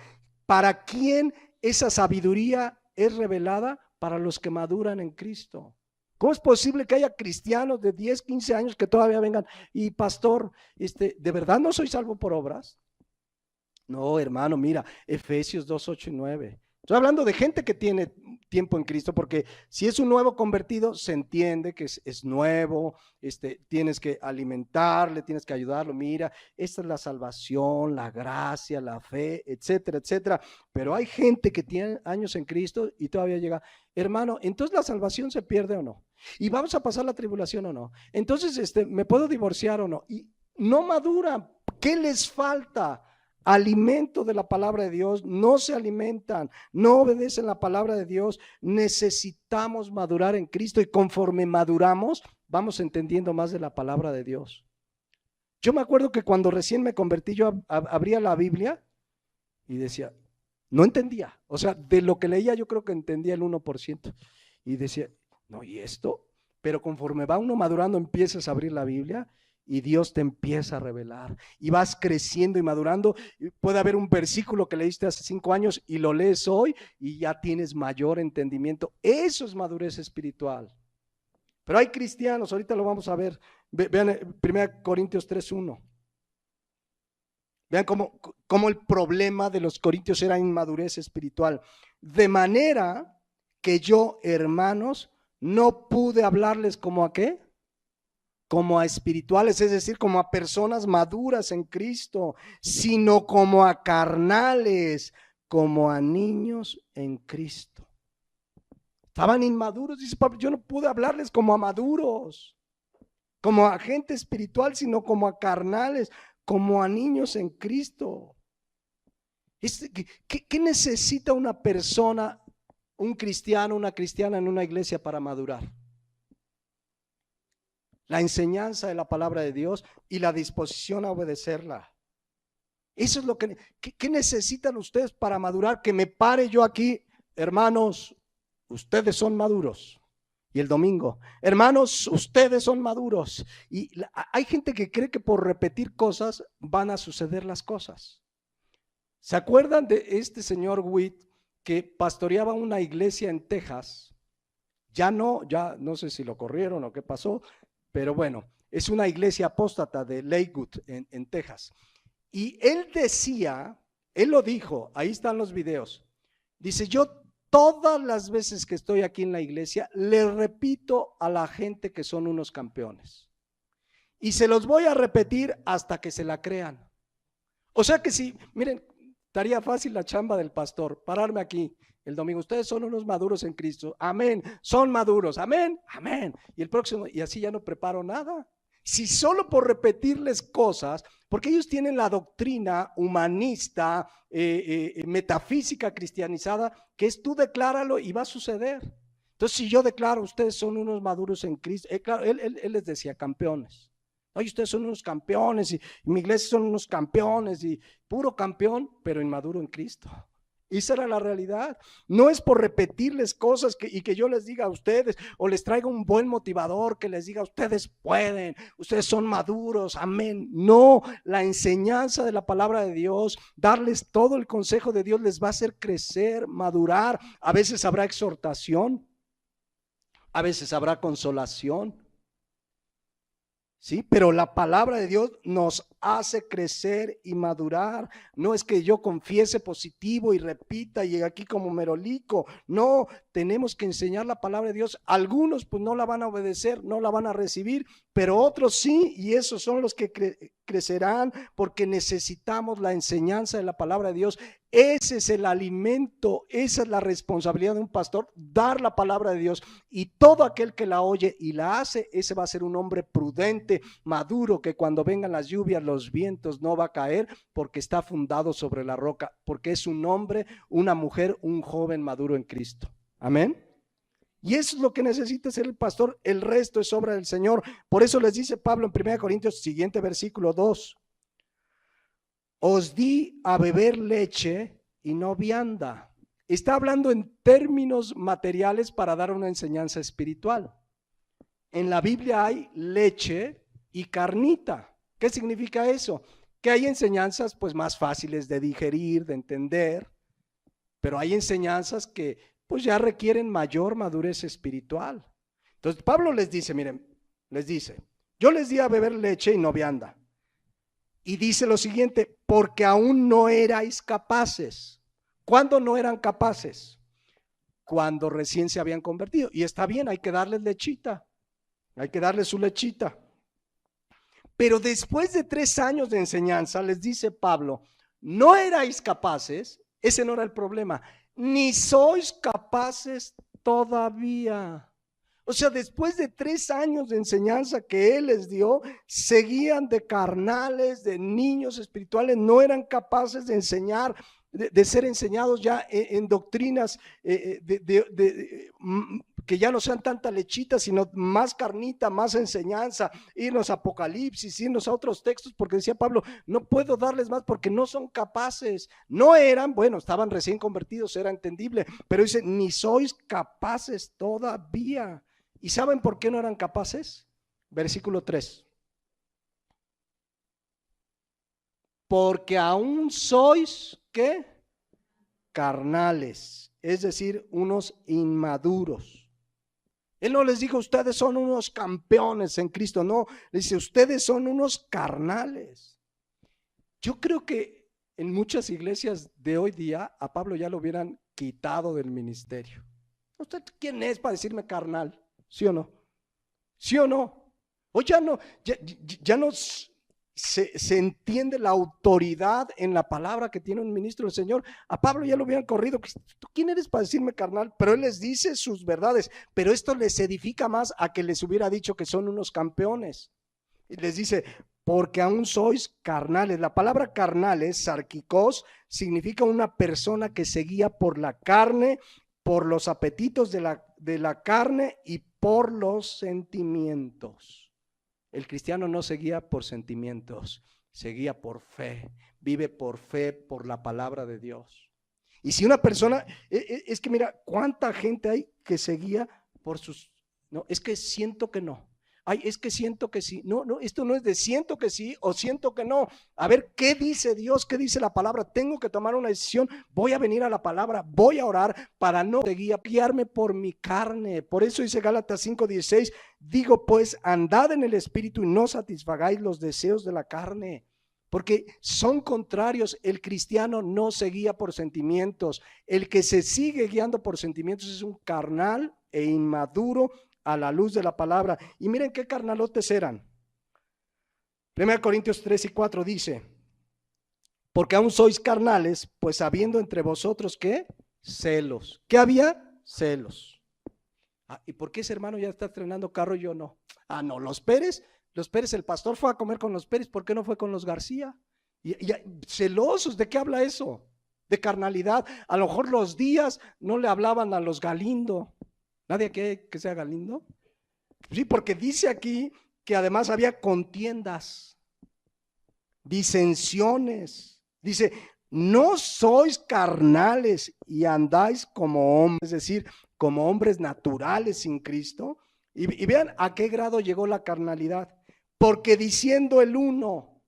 Speaker 1: ¿Para quién esa sabiduría es revelada? Para los que maduran en Cristo. ¿Cómo es posible que haya cristianos de 10, 15 años que todavía vengan y pastor, ¿de verdad no soy salvo por obras? No, hermano, mira, Efesios 2, 8 y 9. Estoy hablando de gente que tiene tiempo en Cristo, porque si es un nuevo convertido, se entiende que es nuevo, tienes que alimentarle, tienes que ayudarlo. Mira, esta es la salvación, la gracia, la fe, etcétera, etcétera. Pero hay gente que tiene años en Cristo y todavía llega, hermano, entonces la salvación se pierde o no, y vamos a pasar la tribulación o no, entonces me puedo divorciar o no, y no maduran. ¿Qué les falta? alimento de la palabra de Dios, no se alimentan, no obedecen la palabra de Dios. Necesitamos madurar en Cristo y conforme maduramos, vamos entendiendo más de la palabra de Dios. Yo me acuerdo que cuando recién me convertí, yo abría la Biblia y decía, no entendía. O sea, de lo que leía yo creo que entendía el 1%. Y decía, no, ¿y esto? Pero conforme va uno madurando, empiezas a abrir la Biblia y Dios te empieza a revelar. Y vas creciendo y madurando. Puede haber un versículo que leíste hace 5 años y lo lees hoy y ya tienes mayor entendimiento. Eso es madurez espiritual. Pero hay cristianos, ahorita lo vamos a ver. Vean 1 Corintios 3:1. Vean cómo el problema de los corintios era inmadurez espiritual. De manera que yo, hermanos, no pude hablarles como a qué, como a espirituales, es decir, como a personas maduras en Cristo, sino como a carnales, como a niños en Cristo. Estaban inmaduros, dice Pablo, yo no pude hablarles como a maduros, como a gente espiritual, sino como a carnales, como a niños en Cristo. ¿Qué necesita una persona, un cristiano, una cristiana en una iglesia para madurar? La enseñanza de la palabra de Dios y la disposición a obedecerla. Eso es lo que necesitan ustedes para madurar. Que me pare yo aquí, hermanos, ustedes son maduros. Y el domingo, hermanos, ustedes son maduros. Y hay gente que cree que por repetir cosas van a suceder las cosas. ¿Se acuerdan de este señor Witt que pastoreaba una iglesia en Texas? Ya no sé si lo corrieron o qué pasó, pero bueno, es una iglesia apóstata de Lakewood en Texas. Y él decía, él lo dijo, ahí están los videos, dice, yo todas las veces que estoy aquí en la iglesia, le repito a la gente que son unos campeones. Y se los voy a repetir hasta que se la crean. O sea que si, miren, estaría fácil la chamba del pastor, pararme aquí el domingo. Ustedes son unos maduros en Cristo. Amén. Son maduros. Amén. Amén. Y el próximo, y así ya no preparo nada. Si solo por repetirles cosas, porque ellos tienen la doctrina humanista, metafísica cristianizada, que es tú decláralo y va a suceder. Entonces, si yo declaro, ustedes son unos maduros en Cristo, claro, él les decía campeones. Oye, ustedes son unos campeones y mi iglesia son unos campeones y puro campeón, pero inmaduro en Cristo. Esa era la realidad. No es por repetirles cosas y que yo les diga a ustedes o les traiga un buen motivador que les diga ustedes pueden, ustedes son maduros, amén. No, la enseñanza de la palabra de Dios, darles todo el consejo de Dios les va a hacer crecer, madurar. A veces habrá exhortación, a veces habrá consolación. Sí, pero la palabra de Dios nos hace crecer y madurar. No es que yo confiese positivo y repita y llegue aquí como merolico. No, tenemos que enseñar la palabra de Dios. Algunos pues no la van a obedecer, no la van a recibir, pero otros sí, y esos son los que crecerán porque necesitamos la enseñanza de la palabra de Dios. Ese es el alimento, esa es la responsabilidad de un pastor, dar la palabra de Dios, y todo aquel que la oye y la hace, ese va a ser un hombre prudente, maduro, que cuando vengan las lluvias, los vientos, no va a caer porque está fundado sobre la roca, porque es un hombre, una mujer, un joven maduro en Cristo. Amén. Y eso es lo que necesita ser el pastor, el resto es obra del Señor. Por eso les dice Pablo en 1 Corintios, siguiente versículo 2. Os di a beber leche y no vianda. Está hablando en términos materiales para dar una enseñanza espiritual. En la Biblia hay leche y carnita. ¿Qué significa eso? Que hay enseñanzas pues más fáciles de digerir, de entender, pero hay enseñanzas que pues ya requieren mayor madurez espiritual. Entonces Pablo les dice, miren, les dice, yo les di a beber leche y no vianda. Y dice lo siguiente, porque aún no erais capaces. ¿Cuándo no eran capaces? Cuando recién se habían convertido. Y está bien, hay que darles lechita, hay que darles su lechita. Pero después de 3 años de enseñanza, les dice Pablo, no erais capaces, ese no era el problema, ni sois capaces todavía. O sea, después de 3 años de enseñanza que Él les dio, seguían de carnales, de niños espirituales, no eran capaces de enseñar, de ser enseñados ya en doctrinas que ya no sean tanta lechita, sino más carnita, más enseñanza, irnos a Apocalipsis, irnos a otros textos, porque decía Pablo, no puedo darles más porque no son capaces. No eran, bueno, estaban recién convertidos, era entendible, pero dice, ni sois capaces todavía. ¿Y saben por qué no eran capaces? Versículo 3. Porque aún sois, ¿qué? Carnales, es decir, unos inmaduros. Él no les dijo, ustedes son unos campeones en Cristo, no, les dice, ustedes son unos carnales. Yo creo que en muchas iglesias de hoy día a Pablo ya lo hubieran quitado del ministerio. ¿Usted quién es para decirme carnal? ¿Sí o no? ¿Sí o no? O ya no, ya no se entiende la autoridad en la palabra que tiene un ministro del Señor. A Pablo ya lo hubieran corrido. ¿Tú quién eres para decirme carnal? Pero él les dice sus verdades. Pero esto les edifica más a que les hubiera dicho que son unos campeones. Y les dice, porque aún sois carnales. La palabra carnales, sarquicos, significa una persona que se guía por la carne, por los apetitos de la carne y por los sentimientos. El cristiano no se guía por sentimientos, se guía por fe, vive por fe, por la palabra de Dios. Y si una persona, es que mira, cuánta gente hay que se guía por sus, no, es que siento que no. Ay, es que siento que sí. No, esto no es de siento que sí o siento que no. A ver, ¿qué dice Dios? ¿Qué dice la palabra? Tengo que tomar una decisión. Voy a venir a la palabra, voy a orar para no guiarme por mi carne. Por eso dice Gálatas 5:16, digo pues, andad en el espíritu y no satisfagáis los deseos de la carne. Porque son contrarios. El cristiano no se guía por sentimientos. El que se sigue guiando por sentimientos es un carnal e inmaduro a la luz de la palabra. Y miren qué carnalotes eran. 1 Corintios 3:4 dice, porque aún sois carnales, pues habiendo entre vosotros, ¿qué? Celos. ¿Qué había? Celos. ¿Y por qué ese hermano ya está estrenando carro y yo no? No, los Pérez, el pastor fue a comer con los Pérez, ¿por qué no fue con los García? Y celosos, ¿de qué habla eso? De carnalidad. A lo mejor los Díaz no le hablaban a los Galindo. ¿Nadie que sea Galindo? Sí, porque dice aquí que además había contiendas, disensiones. Dice, no sois carnales y andáis como hombres, es decir, como hombres naturales sin Cristo. Y vean a qué grado llegó la carnalidad. Porque diciendo el uno,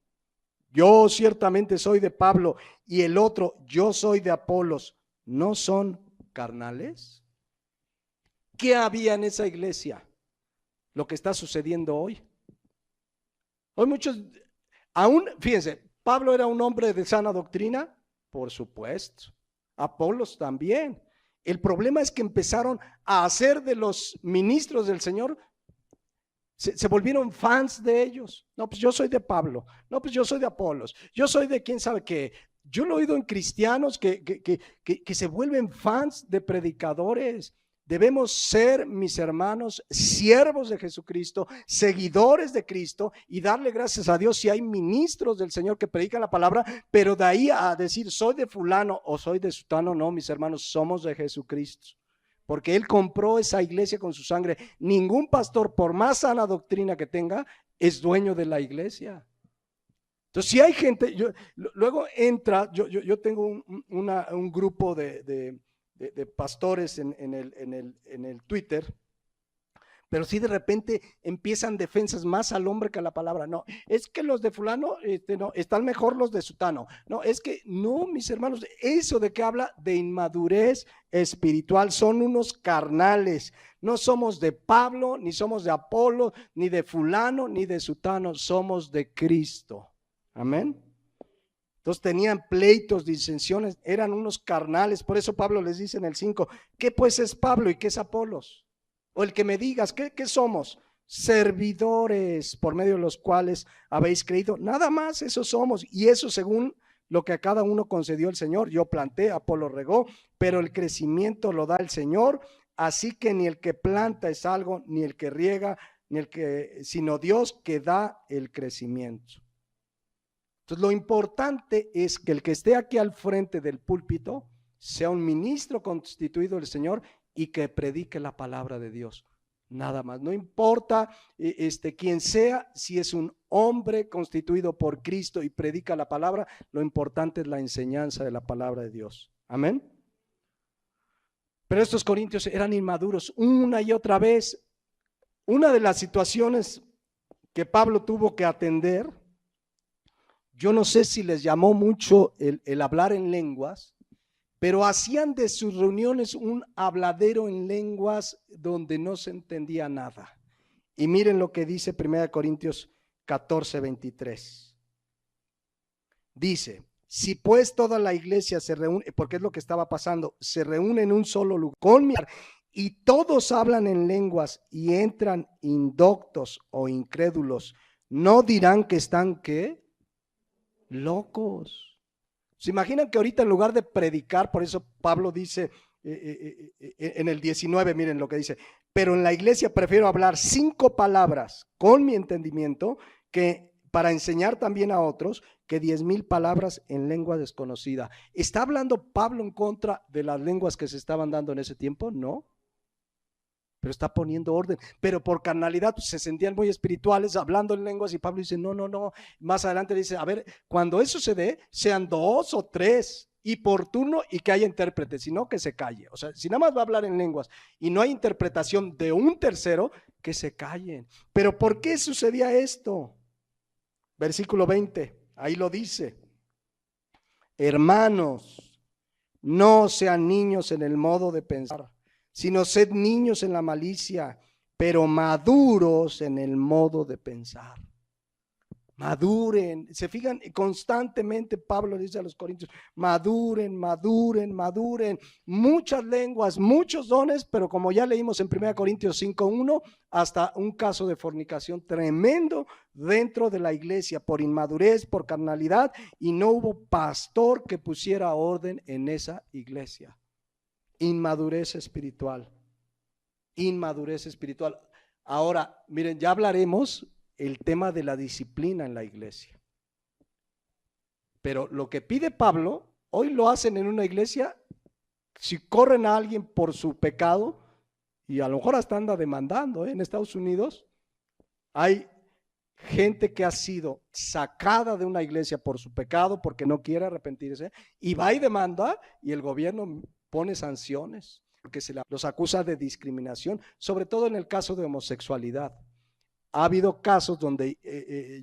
Speaker 1: yo ciertamente soy de Pablo, y el otro, yo soy de Apolos, ¿no son carnales? ¿Qué había en esa iglesia? Lo que está sucediendo hoy. Hoy muchos, aún, fíjense, Pablo era un hombre de sana doctrina, por supuesto. Apolos también. El problema es que empezaron a hacer de los ministros del Señor, se volvieron fans de ellos. No, pues yo soy de Pablo. No, pues yo soy de Apolos. Yo soy de quién sabe qué. Yo lo he oído en cristianos que se vuelven fans de predicadores. Debemos ser, mis hermanos, siervos de Jesucristo, seguidores de Cristo y darle gracias a Dios si hay ministros del Señor que predican la palabra, pero de ahí a decir soy de fulano o soy de sutano, no, mis hermanos, somos de Jesucristo. Porque Él compró esa iglesia con su sangre. Ningún pastor, por más sana doctrina que tenga, es dueño de la iglesia. Entonces, si hay gente, luego entra, yo tengo un grupo de pastores en el Twitter, pero si de repente empiezan defensas más al hombre que a la palabra. No, es que los de fulano, no, están mejor los de sutano. No, es que no, mis hermanos, eso de que habla de inmadurez espiritual, son unos carnales. No somos de Pablo, ni somos de Apolo, ni de fulano, ni de sutano, somos de Cristo. Amén. Entonces tenían pleitos, disensiones, eran unos carnales. Por eso Pablo les dice en el 5, ¿qué pues es Pablo y qué es Apolos? O el que me digas, ¿qué somos? Servidores por medio de los cuales habéis creído. Nada más eso somos. Y eso según lo que a cada uno concedió el Señor. Yo planté, Apolo regó, pero el crecimiento lo da el Señor. así que ni el que planta es algo, ni el que riega, sino Dios que da el crecimiento. Entonces, lo importante es que el que esté aquí al frente del púlpito sea un ministro constituido del Señor y que predique la palabra de Dios. Nada más. No importa quién sea, si es un hombre constituido por Cristo y predica la palabra, lo importante es la enseñanza de la palabra de Dios. Amén. Pero estos corintios eran inmaduros una y otra vez. Una de las situaciones que Pablo tuvo que atender, yo no sé si les llamó mucho el hablar en lenguas, pero hacían de sus reuniones un habladero en lenguas donde no se entendía nada. Y miren lo que dice 1 Corintios 14:23. Dice, si pues toda la iglesia se reúne, porque es lo que estaba pasando, se reúne en un solo lugar, y todos hablan en lenguas y entran indoctos o incrédulos, ¿no dirán que están qué? Locos. ¿Se imaginan que ahorita en lugar de predicar, por eso Pablo dice en el 19, miren lo que dice, pero en la iglesia prefiero hablar 5 palabras con mi entendimiento que para enseñar también a otros que 10,000 palabras en lengua desconocida? ¿Está hablando Pablo en contra de las lenguas que se estaban dando en ese tiempo? No. Pero está poniendo orden, pero por carnalidad pues, se sentían muy espirituales hablando en lenguas y Pablo dice, no, más adelante dice, a ver, cuando eso se dé, sean 2 o 3 y por turno y que haya intérprete, sino que se calle. O sea, si nada más va a hablar en lenguas y no hay interpretación de un tercero, que se callen. Pero ¿por qué sucedía esto? Versículo 20, ahí lo dice, hermanos, no sean niños en el modo de pensar, sino sed niños en la malicia, pero maduros en el modo de pensar. Maduren, se fijan constantemente Pablo dice a los corintios, maduren, muchas lenguas, muchos dones, pero como ya leímos en 1 Corintios 5:1, hasta un caso de fornicación tremendo dentro de la iglesia por inmadurez, por carnalidad, y no hubo pastor que pusiera orden en esa iglesia. Inmadurez espiritual. Ahora, miren, ya hablaremos el tema de la disciplina en la iglesia. Pero lo que pide Pablo, hoy lo hacen en una iglesia, si corren a alguien por su pecado, y a lo mejor hasta anda demandando, en Estados Unidos, hay gente que ha sido sacada de una iglesia por su pecado, porque no quiere arrepentirse, y va y demanda, y el gobierno pone sanciones, porque los acusa de discriminación, sobre todo en el caso de homosexualidad. Ha habido casos donde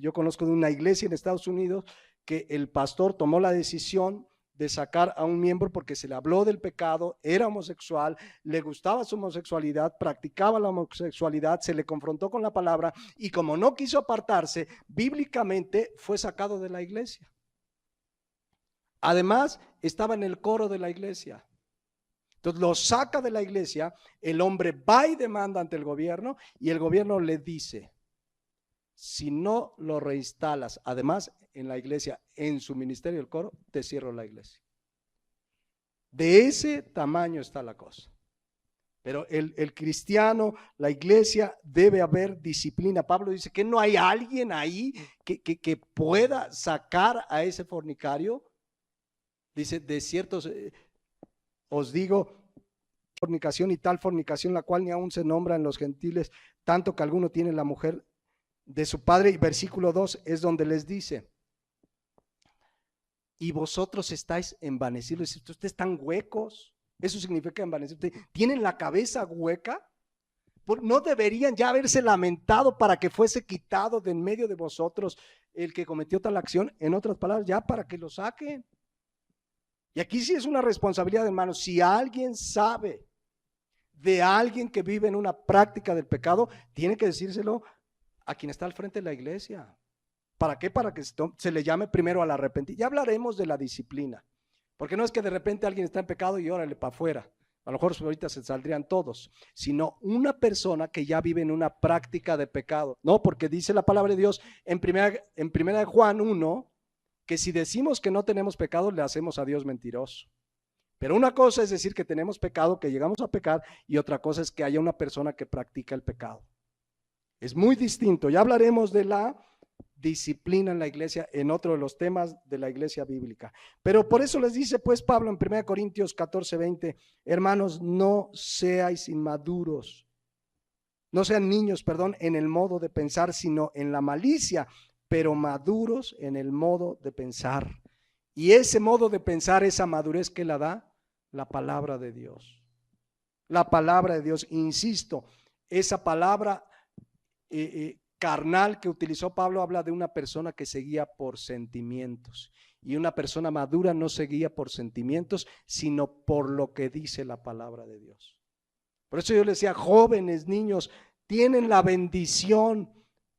Speaker 1: yo conozco de una iglesia en Estados Unidos que el pastor tomó la decisión de sacar a un miembro porque se le habló del pecado, era homosexual, le gustaba su homosexualidad, practicaba la homosexualidad, se le confrontó con la palabra y como no quiso apartarse, bíblicamente fue sacado de la iglesia. Además, estaba en el coro de la iglesia. Entonces lo saca de la iglesia, el hombre va y demanda ante el gobierno y el gobierno le dice, si no lo reinstalas, además en la iglesia, en su ministerio del coro, te cierro la iglesia. De ese tamaño está la cosa. Pero el cristiano, la iglesia, debe haber disciplina. Pablo dice que no hay alguien ahí que pueda sacar a ese fornicario. Dice, de ciertos... os digo, fornicación y tal fornicación, la cual ni aún se nombra en los gentiles, tanto que alguno tiene la mujer de su padre. Y versículo 2 es donde les dice, y vosotros estáis envanecidos. Ustedes están huecos. Eso significa envanecidos. ¿Tienen la cabeza hueca? ¿No deberían ya haberse lamentado para que fuese quitado de en medio de vosotros el que cometió tal acción? En otras palabras, ya para que lo saquen. Y aquí sí es una responsabilidad, hermanos. Si alguien sabe de alguien que vive en una práctica del pecado, tiene que decírselo a quien está al frente de la iglesia. ¿Para qué? Para que se le llame primero al arrepentimiento. Ya hablaremos de la disciplina, porque no es que de repente alguien está en pecado y órale para afuera. A lo mejor ahorita se saldrían todos, sino una persona que ya vive en una práctica de pecado. No, porque dice la palabra de Dios en primera de Juan 1, que si decimos que no tenemos pecado, le hacemos a Dios mentiroso. Pero una cosa es decir que tenemos pecado, que llegamos a pecar, y otra cosa es que haya una persona que practica el pecado. Es muy distinto. Ya hablaremos de la disciplina en la iglesia en otro de los temas de la iglesia bíblica. Pero por eso les dice pues Pablo en 1 Corintios 14:20, hermanos, no seáis inmaduros, no sean niños, perdón, en el modo de pensar, sino en la malicia, pero maduros en el modo de pensar. Y ese modo de pensar, esa madurez que la da, la palabra de Dios. La palabra de Dios, insisto, esa palabra carnal que utilizó Pablo habla de una persona que se guía por sentimientos. Y una persona madura no se guía por sentimientos, sino por lo que dice la palabra de Dios. Por eso yo les decía, jóvenes, niños, tienen la bendición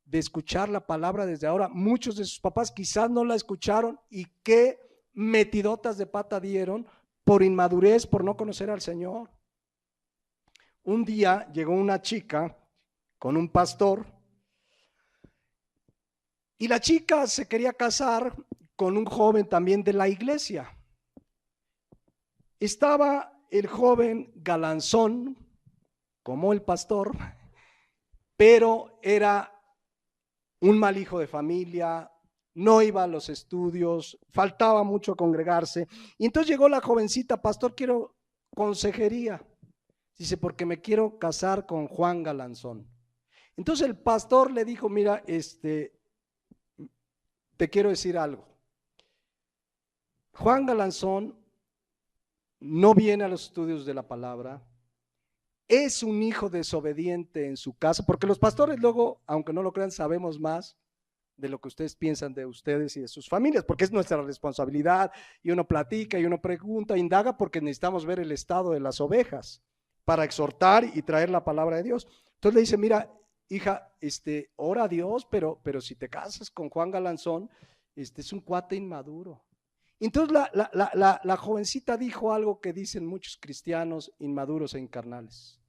Speaker 1: de escuchar la palabra desde ahora. Muchos de sus papás quizás no la escucharon y qué metidotas de pata dieron por inmadurez, por no conocer al Señor. Un día llegó una chica con un pastor y la chica se quería casar con un joven también de la iglesia. Estaba el joven galanzón, como el pastor, pero era un mal hijo de familia, no iba a los estudios, faltaba mucho a congregarse. Y entonces llegó la jovencita, pastor, quiero consejería. Dice, porque me quiero casar con Juan Galanzón. Entonces el pastor le dijo, mira, te quiero decir algo. Juan Galanzón no viene a los estudios de la palabra, es un hijo desobediente en su casa, porque los pastores luego, aunque no lo crean, sabemos más de lo que ustedes piensan de ustedes y de sus familias, porque es nuestra responsabilidad, y uno platica y uno pregunta, indaga, porque necesitamos ver el estado de las ovejas para exhortar y traer la palabra de Dios. Entonces le dice, mira, hija, ora a Dios, pero si te casas con Juan Galanzón, es un cuate inmaduro. Entonces la jovencita dijo algo que dicen muchos cristianos inmaduros e incarnales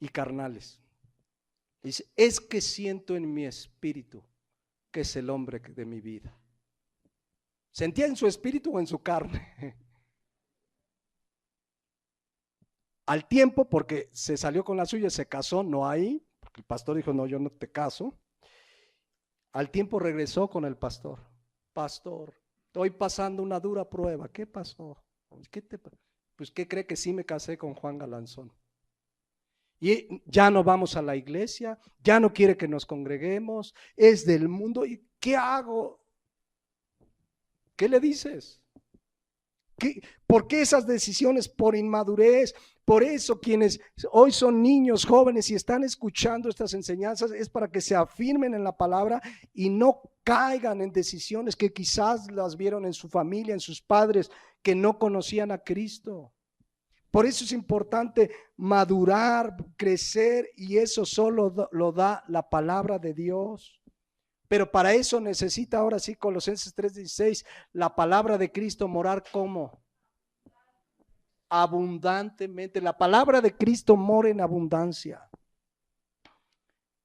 Speaker 1: y carnales. Dice, es que siento en mi espíritu que es el hombre de mi vida. ¿Sentía en su espíritu o en su carne? Al tiempo, porque se salió con la suya, se casó, no ahí, porque el pastor dijo, no, yo no te caso. Al tiempo regresó con el pastor. Pastor, estoy pasando una dura prueba. ¿Qué pasó? Pues, ¿qué cree? Que sí me casé con Juan Galanzón. Y ya no vamos a la iglesia, ya no quiere que nos congreguemos, es del mundo. ¿Y qué hago? ¿Qué le dices? ¿Por qué esas decisiones? Por inmadurez. Por eso quienes hoy son niños, jóvenes y están escuchando estas enseñanzas es para que se afirmen en la palabra y no caigan en decisiones que quizás las vieron en su familia, en sus padres, que no conocían a Cristo. Por eso es importante madurar, crecer, y eso solo lo da la palabra de Dios. Pero para eso necesita, ahora sí, Colosenses 3:16, la palabra de Cristo morar como abundantemente. La palabra de Cristo mora en abundancia.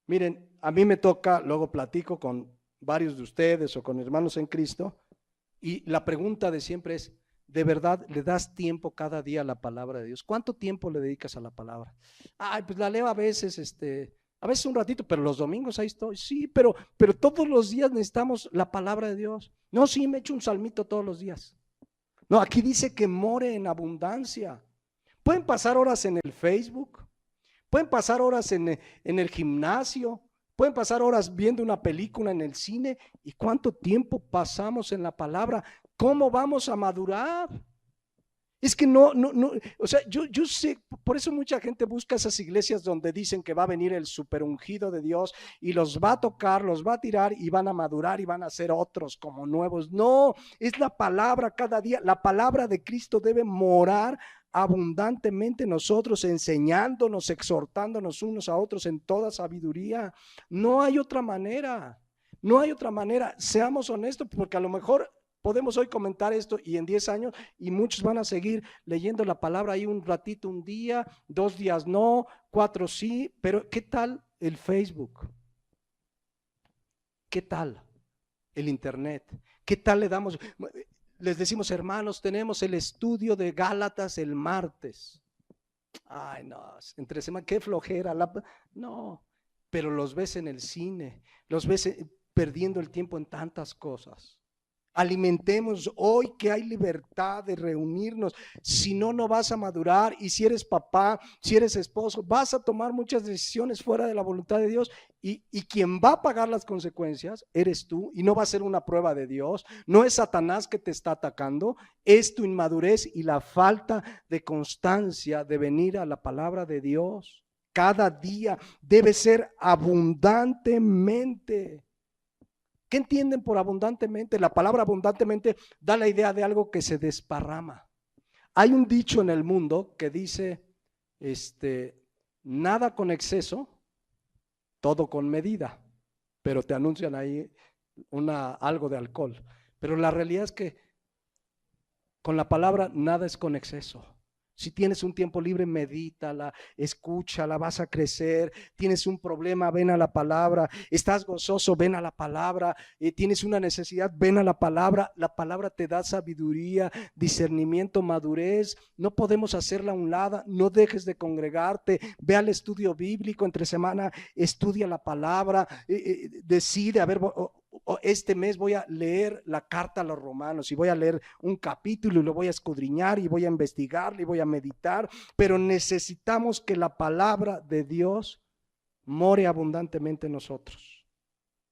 Speaker 1: Miren, a mí me toca, luego platico con varios de ustedes o con hermanos en Cristo, y la pregunta de siempre es, ¿de verdad le das tiempo cada día a la palabra de Dios? ¿Cuánto tiempo le dedicas a la palabra? Ay, pues la leo a veces, a veces un ratito, pero los domingos ahí estoy. Sí, pero todos los días necesitamos la palabra de Dios. No, sí, me echo un salmito todos los días. No, aquí dice que more en abundancia. Pueden pasar horas en el Facebook, pueden pasar horas en el gimnasio, pueden pasar horas viendo una película en el cine. ¿Y cuánto tiempo pasamos en la palabra? ¿Cómo vamos a madurar? Es que no, o sea, yo sé, por eso mucha gente busca esas iglesias donde dicen que va a venir el super ungido de Dios y los va a tocar, los va a tirar y van a madurar y van a ser otros como nuevos. No, es la palabra cada día. La palabra de Cristo debe morar abundantemente en nosotros, enseñándonos, exhortándonos unos a otros en toda sabiduría. No hay otra manera, no hay otra manera. Seamos honestos, porque a lo mejor podemos hoy comentar esto y en 10 años y muchos van a seguir leyendo la palabra ahí un ratito, un día, 2 días no, 4 sí, pero ¿qué tal el Facebook? ¿Qué tal el internet? ¿Qué tal le damos? les decimos, hermanos, tenemos el estudio de Gálatas el martes. Ay, no, entre semana, qué flojera. No, pero los ves en el cine, los ves perdiendo el tiempo en tantas cosas. Alimentemos hoy que hay libertad de reunirnos. Si no, no vas a madurar. Y si eres papá, si eres esposo, vas a tomar muchas decisiones fuera de la voluntad de Dios. Y quien va a pagar las consecuencias eres tú. Y no va a ser una prueba de Dios. No es Satanás que te está atacando. Es tu inmadurez y la falta de constancia de venir a la palabra de Dios. Cada día debe ser abundantemente. ¿Qué entienden por abundantemente? La palabra abundantemente da la idea de algo que se desparrama. Hay un dicho en el mundo que dice, nada con exceso, todo con medida, pero te anuncian ahí algo de alcohol. Pero la realidad es que con la palabra nada es con exceso. Si tienes un tiempo libre, medítala, escúchala, vas a crecer. Tienes un problema, ven a la palabra. Estás gozoso, ven a la palabra. Tienes una necesidad, ven a la palabra. La palabra te da sabiduría, discernimiento, madurez. No podemos hacerla a un lado. No dejes de congregarte. Ve al estudio bíblico entre semana, estudia la palabra. Decide, a ver, este mes voy a leer la carta a los romanos y voy a leer un capítulo y lo voy a escudriñar y voy a investigar y voy a meditar, pero necesitamos que la palabra de Dios more abundantemente en nosotros.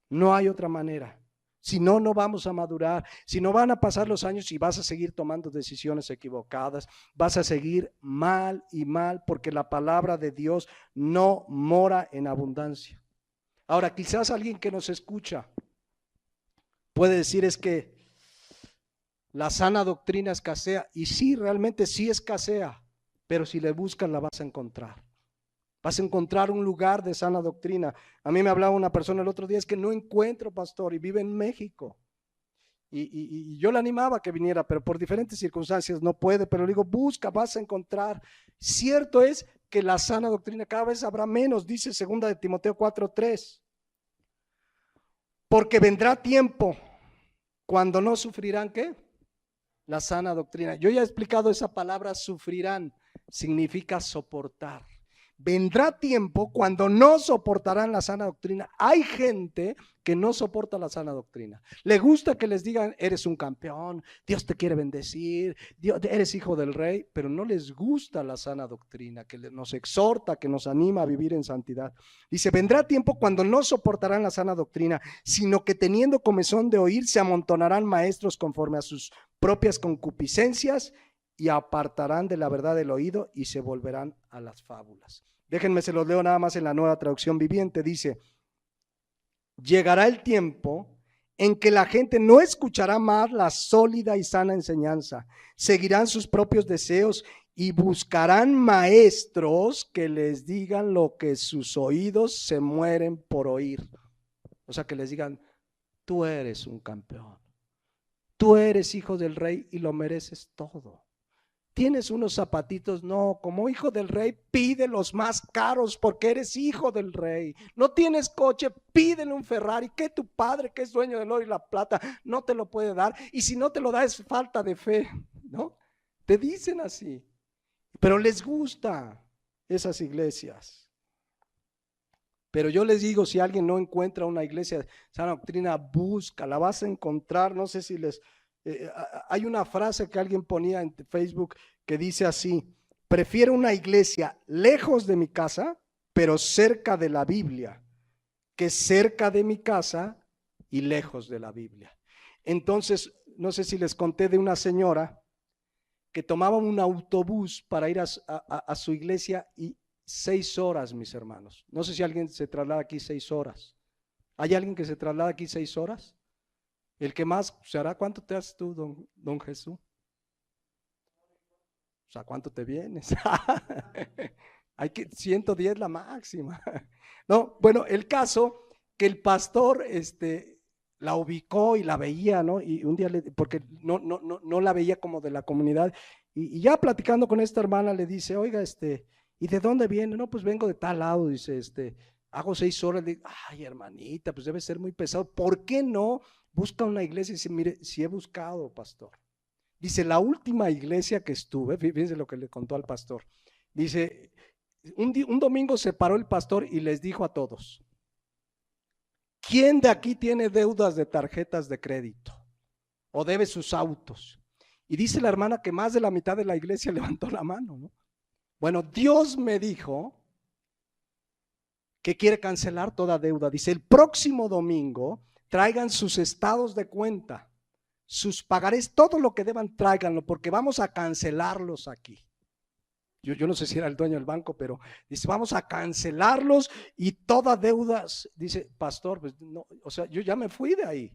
Speaker 1: No hay otra manera. Si no, no vamos a madurar. Si no, van a pasar los años y vas a seguir tomando decisiones equivocadas. Vas a seguir mal y mal porque la palabra de Dios no mora en abundancia. Ahora, quizás alguien que nos escucha puede decir es que la sana doctrina escasea. Y sí, realmente sí escasea, pero si le buscas la vas a encontrar. Vas a encontrar un lugar de sana doctrina. A mí me hablaba una persona el otro día, es que no encuentro pastor y vive en México. Y yo le animaba a que viniera, pero por diferentes circunstancias no puede, pero le digo, busca, vas a encontrar. Cierto es que la sana doctrina cada vez habrá menos, dice 2 de Timoteo 4:3. Porque vendrá tiempo cuando no sufrirán, ¿qué? La sana doctrina. Yo ya he explicado esa palabra, sufrirán, significa soportar. Vendrá tiempo cuando no soportarán la sana doctrina. Hay gente que no soporta la sana doctrina. Le gusta que les digan, eres un campeón, Dios te quiere bendecir, Dios, eres hijo del rey, pero no les gusta la sana doctrina, que nos exhorta, que nos anima a vivir en santidad. Dice, vendrá tiempo cuando no soportarán la sana doctrina, sino que teniendo comezón de oír, se amontonarán maestros conforme a sus propias concupiscencias y apartarán de la verdad el oído y se volverán a las fábulas. Déjenme, se los leo nada más en la Nueva Traducción Viviente. Dice, llegará el tiempo en que la gente no escuchará más la sólida y sana enseñanza, seguirán sus propios deseos y buscarán maestros que les digan lo que sus oídos se mueren por oír. O sea, que les digan, tú eres un campeón, tú eres hijo del rey y lo mereces todo. ¿Tienes unos zapatitos? No, como hijo del rey, pide los más caros porque eres hijo del rey. No tienes coche, pídele un Ferrari, que tu padre, que es dueño del oro y la plata, no te lo puede dar. Y si no te lo da es falta de fe, ¿no? Te dicen así, pero les gusta esas iglesias. Pero yo les digo, si alguien no encuentra una iglesia de sana doctrina, busca, la vas a encontrar. No sé si les... hay una frase que alguien ponía en Facebook que dice así, prefiero una iglesia lejos de mi casa, pero cerca de la Biblia, que cerca de mi casa y lejos de la Biblia. Entonces, no sé si les conté de una señora que tomaba un autobús para ir a su iglesia y 6 horas, mis hermanos. No sé si alguien se traslada aquí 6 horas. ¿Hay alguien que se traslada aquí 6 horas? El que más se hará, ¿cuánto te haces tú, don Jesús? O sea, ¿cuánto te vienes? Hay que 110 la máxima. No, bueno, el caso que el pastor la ubicó y la veía, ¿no? Y un día, porque no la veía como de la comunidad, y ya platicando con esta hermana le dice, oiga, ¿y de dónde viene? No, pues vengo de tal lado, dice, hago 6 horas. Le digo, ay, hermanita, pues debe ser muy pesado. ¿Por qué no busca una iglesia y dice, mire, si he buscado, pastor, Dice, la última iglesia que estuve, fíjense lo que le contó al pastor. Dice, un domingo se paró el pastor y les dijo a todos, ¿quién de aquí tiene deudas de tarjetas de crédito o debe sus autos? Y dice la hermana que más de la mitad de la iglesia levantó la mano, ¿no? Bueno, Dios me dijo que quiere cancelar toda deuda. Dice, el próximo domingo traigan sus estados de cuenta, sus pagarés, todo lo que deban, tráiganlo, porque vamos a cancelarlos aquí. Yo no sé si era el dueño del banco, pero dice, vamos a cancelarlos y toda deuda. Dice, pastor, pues no, o sea, yo ya me fui de ahí.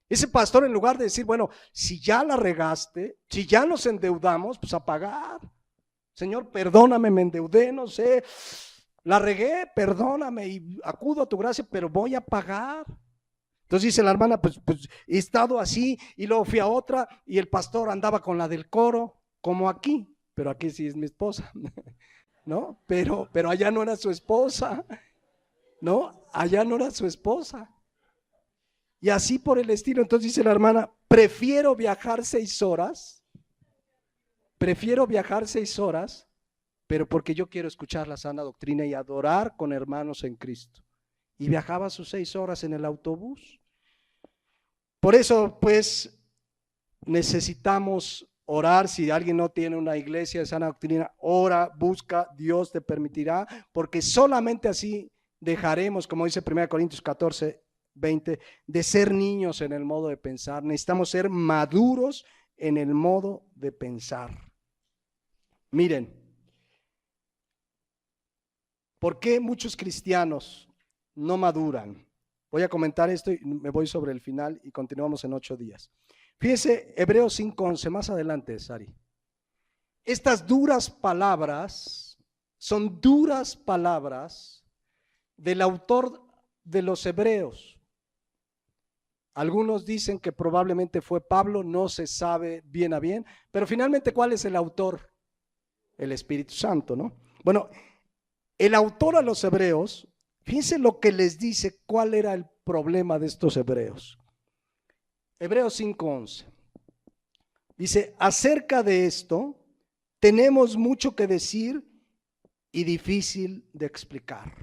Speaker 1: Ese pastor, en lugar de decir, bueno, si ya la regaste, si ya nos endeudamos, pues a pagar. Señor, perdóname, me endeudé, no sé, la regué, perdóname y acudo a tu gracia, pero voy a pagar. Entonces dice la hermana, pues he estado así y luego fui a otra y el pastor andaba con la del coro, como aquí, pero aquí sí es mi esposa, ¿no? Pero allá no era su esposa, ¿no? Allá no era su esposa. Y así por el estilo. Entonces dice la hermana, prefiero viajar 6 horas, pero porque yo quiero escuchar la sana doctrina y adorar con hermanos en Cristo. Y viajaba sus 6 horas en el autobús. Por eso, pues, necesitamos orar. Si alguien no tiene una iglesia de sana doctrina, ora, busca, Dios te permitirá, porque solamente así dejaremos, como dice 1 Corintios 14, 20, de ser niños en el modo de pensar. Necesitamos ser maduros en el modo de pensar. Miren, ¿por qué muchos cristianos no maduran? Voy a comentar esto y me voy sobre el final y continuamos en 8 días. Fíjense, Hebreos 5:11, más adelante, Sari. Estas duras palabras son duras palabras del autor de los Hebreos. Algunos dicen que probablemente fue Pablo, no se sabe bien a bien, pero finalmente, ¿cuál es el autor? El Espíritu Santo, ¿no? Bueno, el autor a los Hebreos, fíjense lo que les dice, cuál era el problema de estos hebreos. Hebreos 5:11. Dice, acerca de esto, tenemos mucho que decir y difícil de explicar.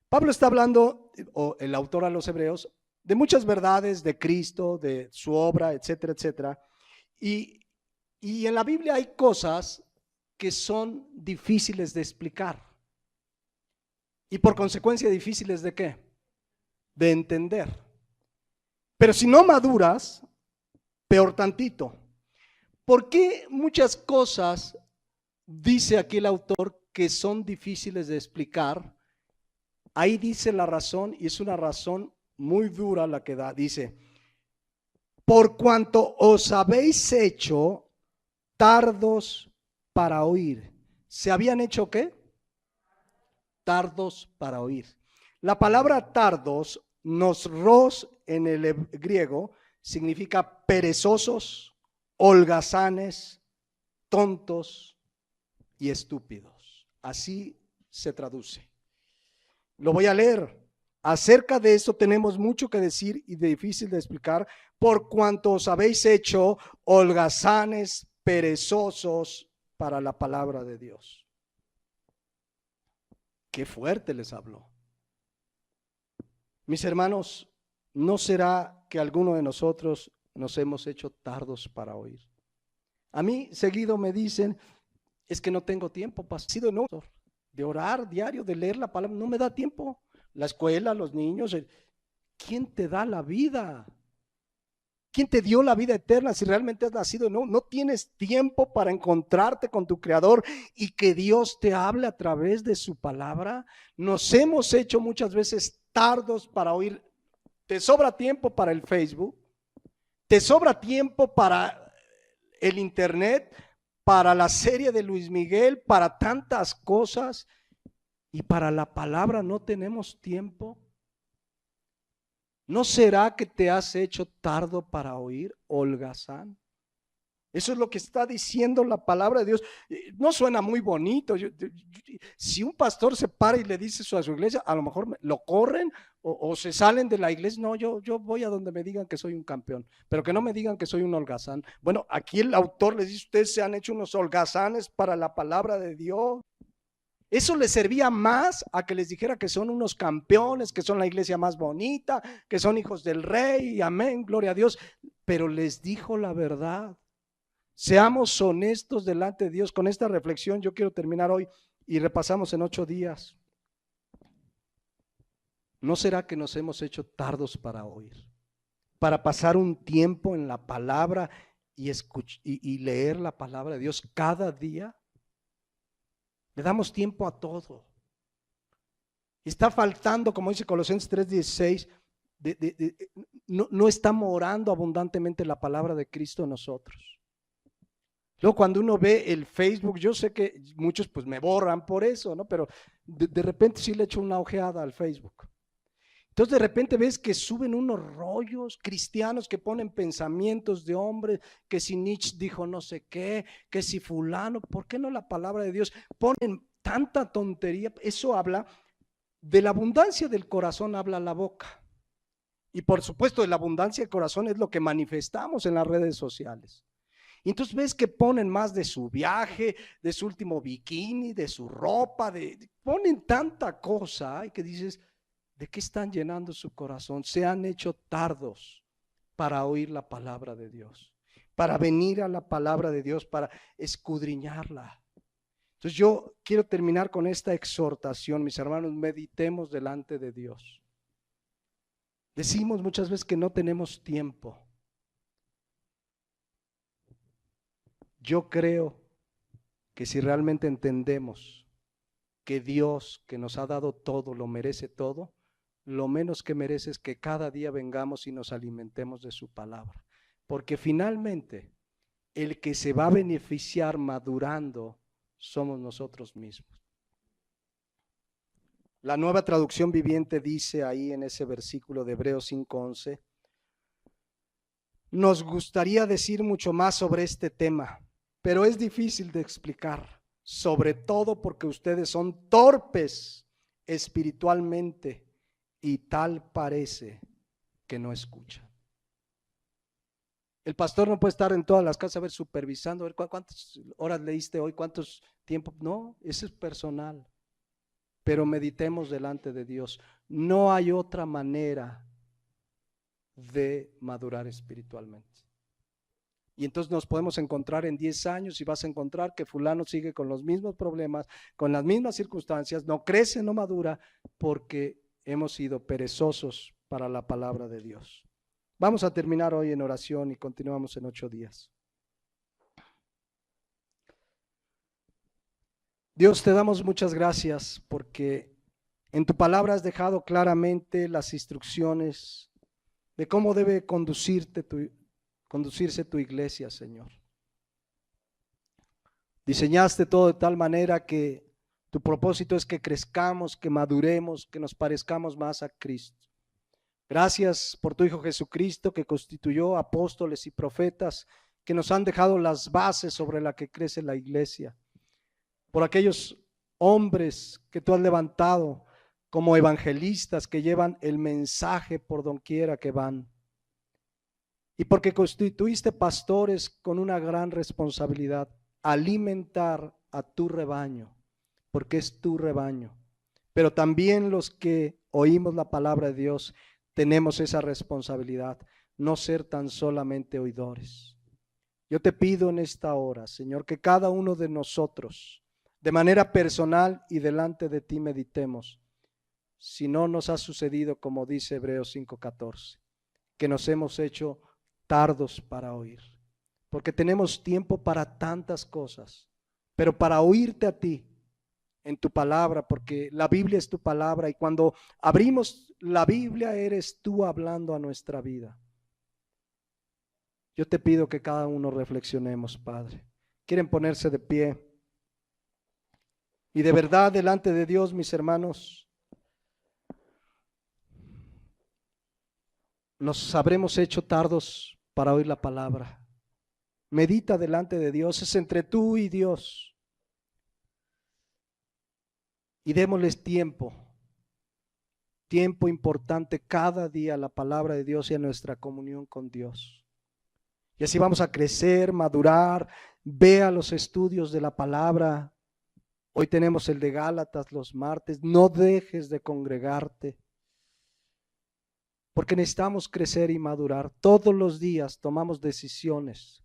Speaker 1: Pablo está hablando, o el autor a los hebreos, de muchas verdades de Cristo, de su obra, etcétera, etcétera. Y en la Biblia hay cosas que son difíciles de explicar. Y por consecuencia difíciles de ¿qué? De entender. Pero si no maduras, peor tantito. ¿Por qué muchas cosas, dice aquí el autor, que son difíciles de explicar? Ahí dice la razón, y es una razón muy dura la que da. Dice, por cuanto os habéis hecho tardos para oír. ¿Se habían hecho qué? Tardos para oír. La palabra tardos, nosros en el griego, significa perezosos, holgazanes, tontos y estúpidos. Así se traduce. Lo voy a leer. Acerca de esto tenemos mucho que decir y difícil de explicar, por cuanto os habéis hecho holgazanes, perezosos para la palabra de Dios. Qué fuerte les habló. Mis hermanos, ¿no será que alguno de nosotros nos hemos hecho tardos para oír? A mí seguido me dicen, es que no tengo tiempo, pastor, de orar diario, de leer la palabra, no me da tiempo. La escuela, los niños, ¿quién te da la vida? ¿Quién te dio la vida eterna si realmente has nacido? No tienes tiempo para encontrarte con tu Creador y que Dios te hable a través de su palabra. Nos hemos hecho muchas veces tardos para oír. Te sobra tiempo para el Facebook, te sobra tiempo para el internet, para la serie de Luis Miguel, para tantas cosas, y para la palabra no tenemos tiempo. ¿No será que te has hecho tardo para oír, holgazán? Eso es lo que está diciendo la palabra de Dios. No suena muy bonito. Si un pastor se para y le dice eso a su iglesia, a lo mejor lo corren o se salen de la iglesia. No, yo voy a donde me digan que soy un campeón, pero que no me digan que soy un holgazán. Bueno, aquí el autor les dice, ustedes se han hecho unos holgazanes para la palabra de Dios. Eso les servía más a que les dijera que son unos campeones, que son la iglesia más bonita, que son hijos del rey, amén, gloria a Dios. Pero les dijo la verdad. Seamos honestos delante de Dios. Con esta reflexión yo quiero terminar hoy y repasamos en 8 días. ¿No será que nos hemos hecho tardos para oír? Para pasar un tiempo en la palabra y leer la palabra de Dios cada día. Le damos tiempo a todo. Está faltando, como dice Colosenses 3:16, no está morando abundantemente la palabra de Cristo en nosotros. Luego cuando uno ve el Facebook, yo sé que muchos pues me borran por eso, ¿no? Pero de repente sí le echo una ojeada al Facebook. Entonces de repente ves que suben unos rollos cristianos que ponen pensamientos de hombres, que si Nietzsche dijo no sé qué, que si fulano, ¿por qué no la palabra de Dios? Ponen tanta tontería. Eso habla de la abundancia del corazón, habla la boca. Y por supuesto de la abundancia del corazón es lo que manifestamos en las redes sociales. Y entonces ves que ponen más de su viaje, de su último bikini, de su ropa, ponen tanta cosa y que dices, ¿de qué están llenando su corazón? Se han hecho tardos para oír la palabra de Dios, para venir a la palabra de Dios, para escudriñarla. Entonces yo quiero terminar con esta exhortación, mis hermanos, meditemos delante de Dios. Decimos muchas veces que no tenemos tiempo. Yo creo que si realmente entendemos que Dios, que nos ha dado todo, lo merece todo, lo menos que merece es que cada día vengamos y nos alimentemos de su palabra. Porque finalmente, el que se va a beneficiar madurando somos nosotros mismos. La Nueva Traducción Viviente dice ahí en ese versículo de Hebreos 5:11, nos gustaría decir mucho más sobre este tema, pero es difícil de explicar, sobre todo porque ustedes son torpes espiritualmente y tal parece que no escuchan. El pastor no puede estar en todas las casas a ver supervisando, a ver cuántas horas leíste hoy, cuántos tiempos. No, eso es personal. Pero meditemos delante de Dios. No hay otra manera de madurar espiritualmente. Y entonces nos podemos encontrar en 10 años y vas a encontrar que fulano sigue con los mismos problemas, con las mismas circunstancias, no crece, no madura, porque hemos sido perezosos para la palabra de Dios. Vamos a terminar hoy en oración y continuamos en 8 días. Dios, te damos muchas gracias porque en tu palabra has dejado claramente las instrucciones de cómo debe conducirse tu iglesia, Señor. Diseñaste todo de tal manera que tu propósito es que crezcamos, que maduremos, que nos parezcamos más a Cristo. Gracias por tu Hijo Jesucristo que constituyó apóstoles y profetas que nos han dejado las bases sobre las que crece la iglesia. Por aquellos hombres que tú has levantado como evangelistas que llevan el mensaje por donquiera que van. Y porque constituiste pastores con una gran responsabilidad, alimentar a tu rebaño, porque es tu rebaño. Pero también los que oímos la palabra de Dios tenemos esa responsabilidad, no ser tan solamente oidores. Yo te pido en esta hora, Señor, que cada uno de nosotros, de manera personal y delante de ti meditemos, si no nos ha sucedido como dice Hebreos 5:14, que nos hemos hecho tardos para oír, porque tenemos tiempo para tantas cosas, pero para oírte a ti en tu palabra, porque la Biblia es tu palabra y cuando abrimos la Biblia eres tú hablando a nuestra vida. Yo te pido que cada uno reflexionemos, Padre. ¿Quieren ponerse de pie? Y de verdad delante de Dios, mis hermanos, nos habremos hecho tardos para oír la palabra. Medita delante de Dios, es entre tú y Dios. Y démosles tiempo importante cada día a la palabra de Dios y a nuestra comunión con Dios. Y así vamos a crecer, madurar. Vea los estudios de la palabra. Hoy tenemos el de Gálatas los martes. No dejes de congregarte, porque necesitamos crecer y madurar. Todos los días tomamos decisiones,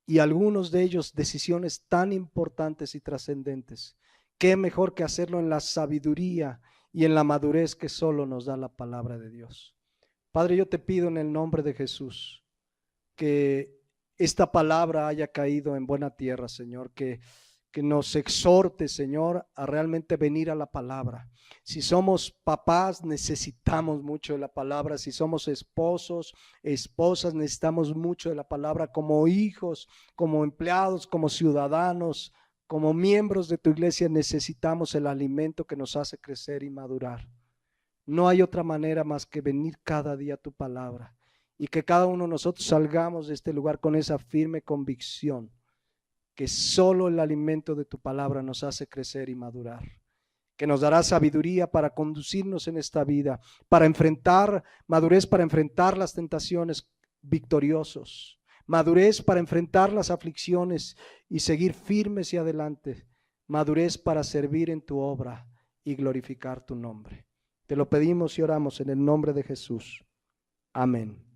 Speaker 1: y algunos de ellos decisiones tan importantes y trascendentes. Qué mejor que hacerlo en la sabiduría y en la madurez que solo nos da la palabra de Dios. Padre, yo te pido en el nombre de Jesús que esta palabra haya caído en buena tierra, Señor, que nos exhorte, Señor, a realmente venir a la palabra. Si somos papás, necesitamos mucho de la palabra. Si somos esposos, esposas, necesitamos mucho de la palabra. Como hijos, como empleados, como ciudadanos, como miembros de tu iglesia, necesitamos el alimento que nos hace crecer y madurar. No hay otra manera más que venir cada día a tu palabra, y que cada uno de nosotros salgamos de este lugar con esa firme convicción que solo el alimento de tu palabra nos hace crecer y madurar, que nos dará sabiduría para conducirnos en esta vida, para enfrentar, madurez para enfrentar las tentaciones victoriosos, madurez para enfrentar las aflicciones y seguir firmes y adelante, madurez para servir en tu obra y glorificar tu nombre. Te lo pedimos y oramos en el nombre de Jesús. Amén.